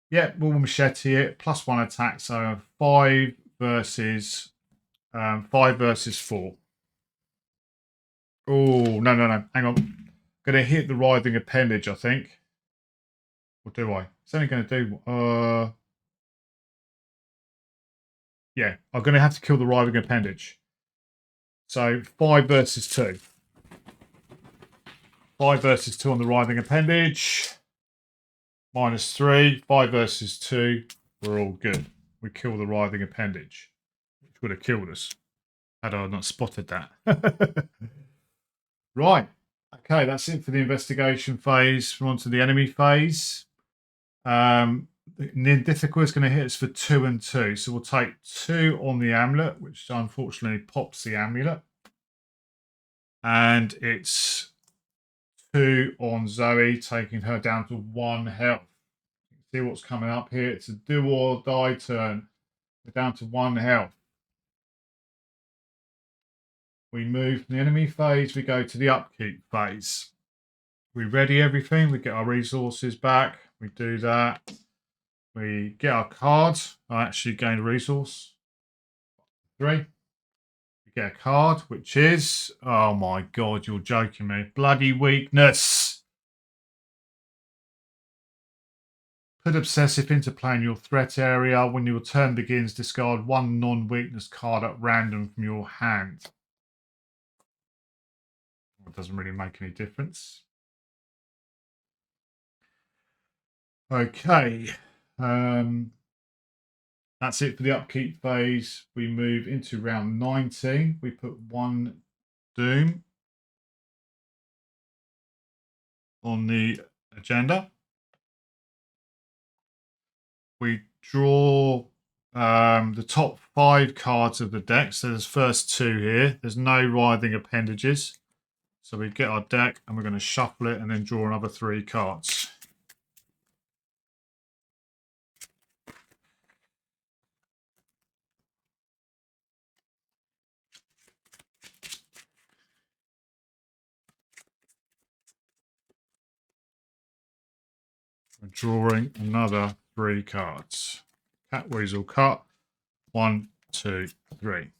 Yeah, we'll machete it. +1 attack. So 5 versus 4. Oh, no, no, no. Hang on. Going to hit the writhing appendage, I think. Or do I? It's only going to do... yeah, I'm going to have to kill the writhing appendage. So 5 versus 2. 5 versus 2 on the writhing appendage. -3. 5 versus 2. We're all good. We kill the writhing appendage, which would have killed us had I not spotted that. Right. Okay, that's it for the investigation phase. We're on to the enemy phase. Nindithika is going to hit us for 2 and 2. So we'll take 2 on the amulet, which unfortunately pops the amulet. And it's 2 on Zoey, taking her down to 1 health. See what's coming up here. It's a do or die turn. We're down to 1 health. We move from the enemy phase, we go to the upkeep phase. We ready everything, we get our resources back, we do that. We get our card. I actually gain a resource. 3. We get a card, which is, oh my god, you're joking me. Bloody weakness. Put obsessive into play in your threat area. When your turn begins, discard 1 non-weakness card at random from your hand. It doesn't really make any difference. Okay. That's it for the upkeep phase. We move into round 19. We put 1 doom on the agenda. We draw the top 5 cards of the deck. So there's first 2 here. There's no writhing appendages. So we get our deck and we're going to shuffle it and then draw another 3 cards. We're drawing another 3 cards. Cat Weasel cut. 1, 2, 3.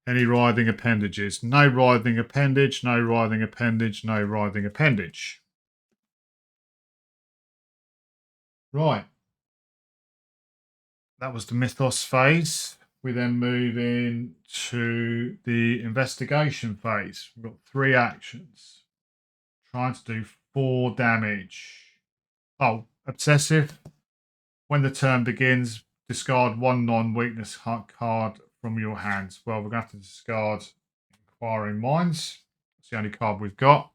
Any writhing appendages? No writhing appendage, no writhing appendage, no writhing appendage. Right. That was the mythos phase. We then move into the investigation phase. We've got 3 actions. Trying to do 4 damage. Oh, obsessive. When the turn begins, discard 1 non-weakness card from your hands. Well, we're going to have to discard Inquiring Minds. It's the only card we've got.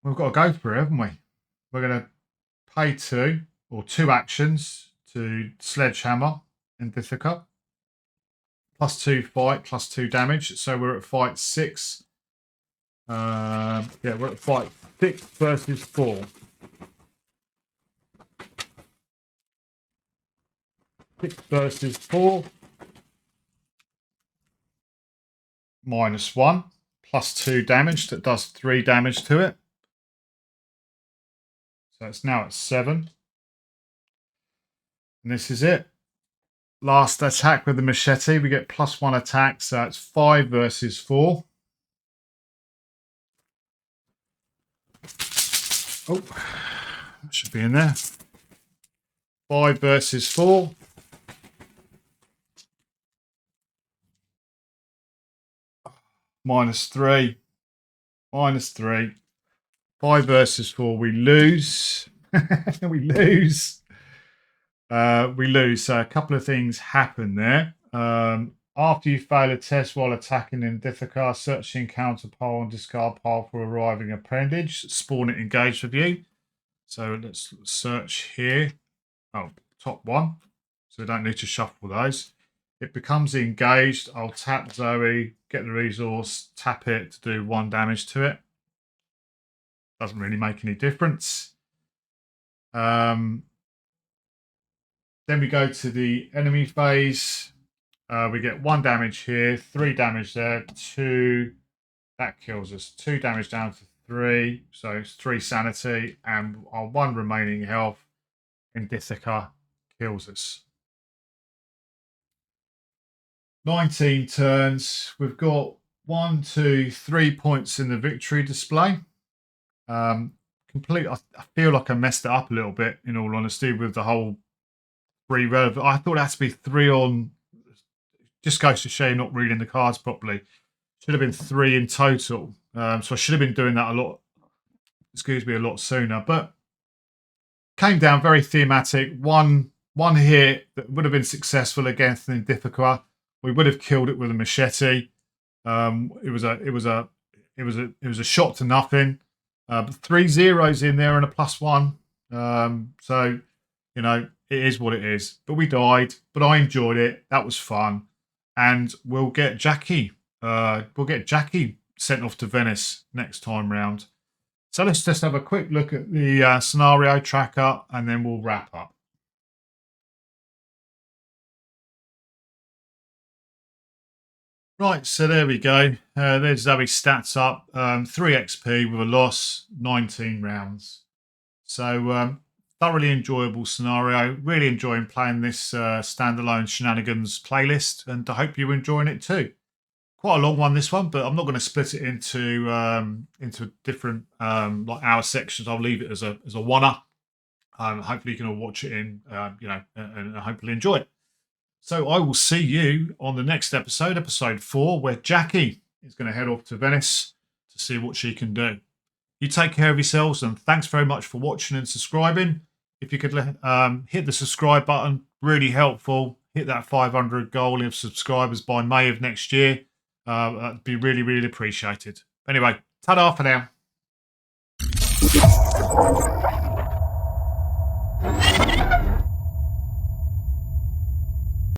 We've got to go for it, haven't we? We're going to pay 2 or 2 actions to Sledgehammer in Dithica. +2 fight, +2 damage. So we're at fight 6. Yeah, we're at fight 6 versus 4. 6 versus 4. -1. +2 damage. That does 3 damage to it. So it's now at 7. And this is it. Last attack with the machete. We get +1 attack. So it's 5 versus 4. Oh, that should be in there. 5 versus 4. -3. -3. 5 versus 4. We lose. We lose. We lose. So a couple of things happen there. After you fail a test while attacking in Dithica, search the encounter pile and discard pile for arriving appendage. Spawn it engaged with you. So let's search here. Oh, top 1. So we don't need to shuffle those. It becomes engaged. I'll tap Zoey, get the resource, tap it to do 1 damage to it. Doesn't really make any difference. Then we go to the enemy phase. We get 1 damage here, 3 damage there, 2. That kills us. 2 damage down to 3. So it's 3 sanity. And our 1 remaining health in Dithica kills us. 19 turns. We've got 1, 2, 3 points in the victory display. Complete. I feel like I messed it up a little bit, in all honesty, with the whole 3 relevant. I thought it had to be 3 on. Just goes to show you not reading the cards properly. Should have been 3 in total. So I should have been doing that a lot. Excuse me, a lot sooner. But came down very thematic. One hit that would have been successful against an Indifica. We would have killed it with a machete. It was a shot to nothing. But 3 zeros in there and a +1. So you know, it is what it is. But we died. But I enjoyed it. That was fun. And we'll get Jackie. Sent off to Venice next time round. So let's just have a quick look at the scenario tracker, and then we'll wrap up. Right, so there we go. There's Zoey's stats up. 3 XP with a loss, 19 rounds. So thoroughly enjoyable scenario. Really enjoying playing this standalone Shennangins playlist, and I hope you're enjoying it too. Quite a long one, this one, but I'm not going to split it into different like hour sections. I'll leave it as a one-er. Hopefully you can all watch it in, and hopefully enjoy it. So I will see you on the next episode, episode 4, where Jackie is going to head off to Venice to see what she can do. You take care of yourselves, and thanks very much for watching and subscribing. If you could hit the subscribe button, really helpful. Hit that 500 goal of subscribers by May of next year. That'd be really, really appreciated. Anyway, ta-da for now.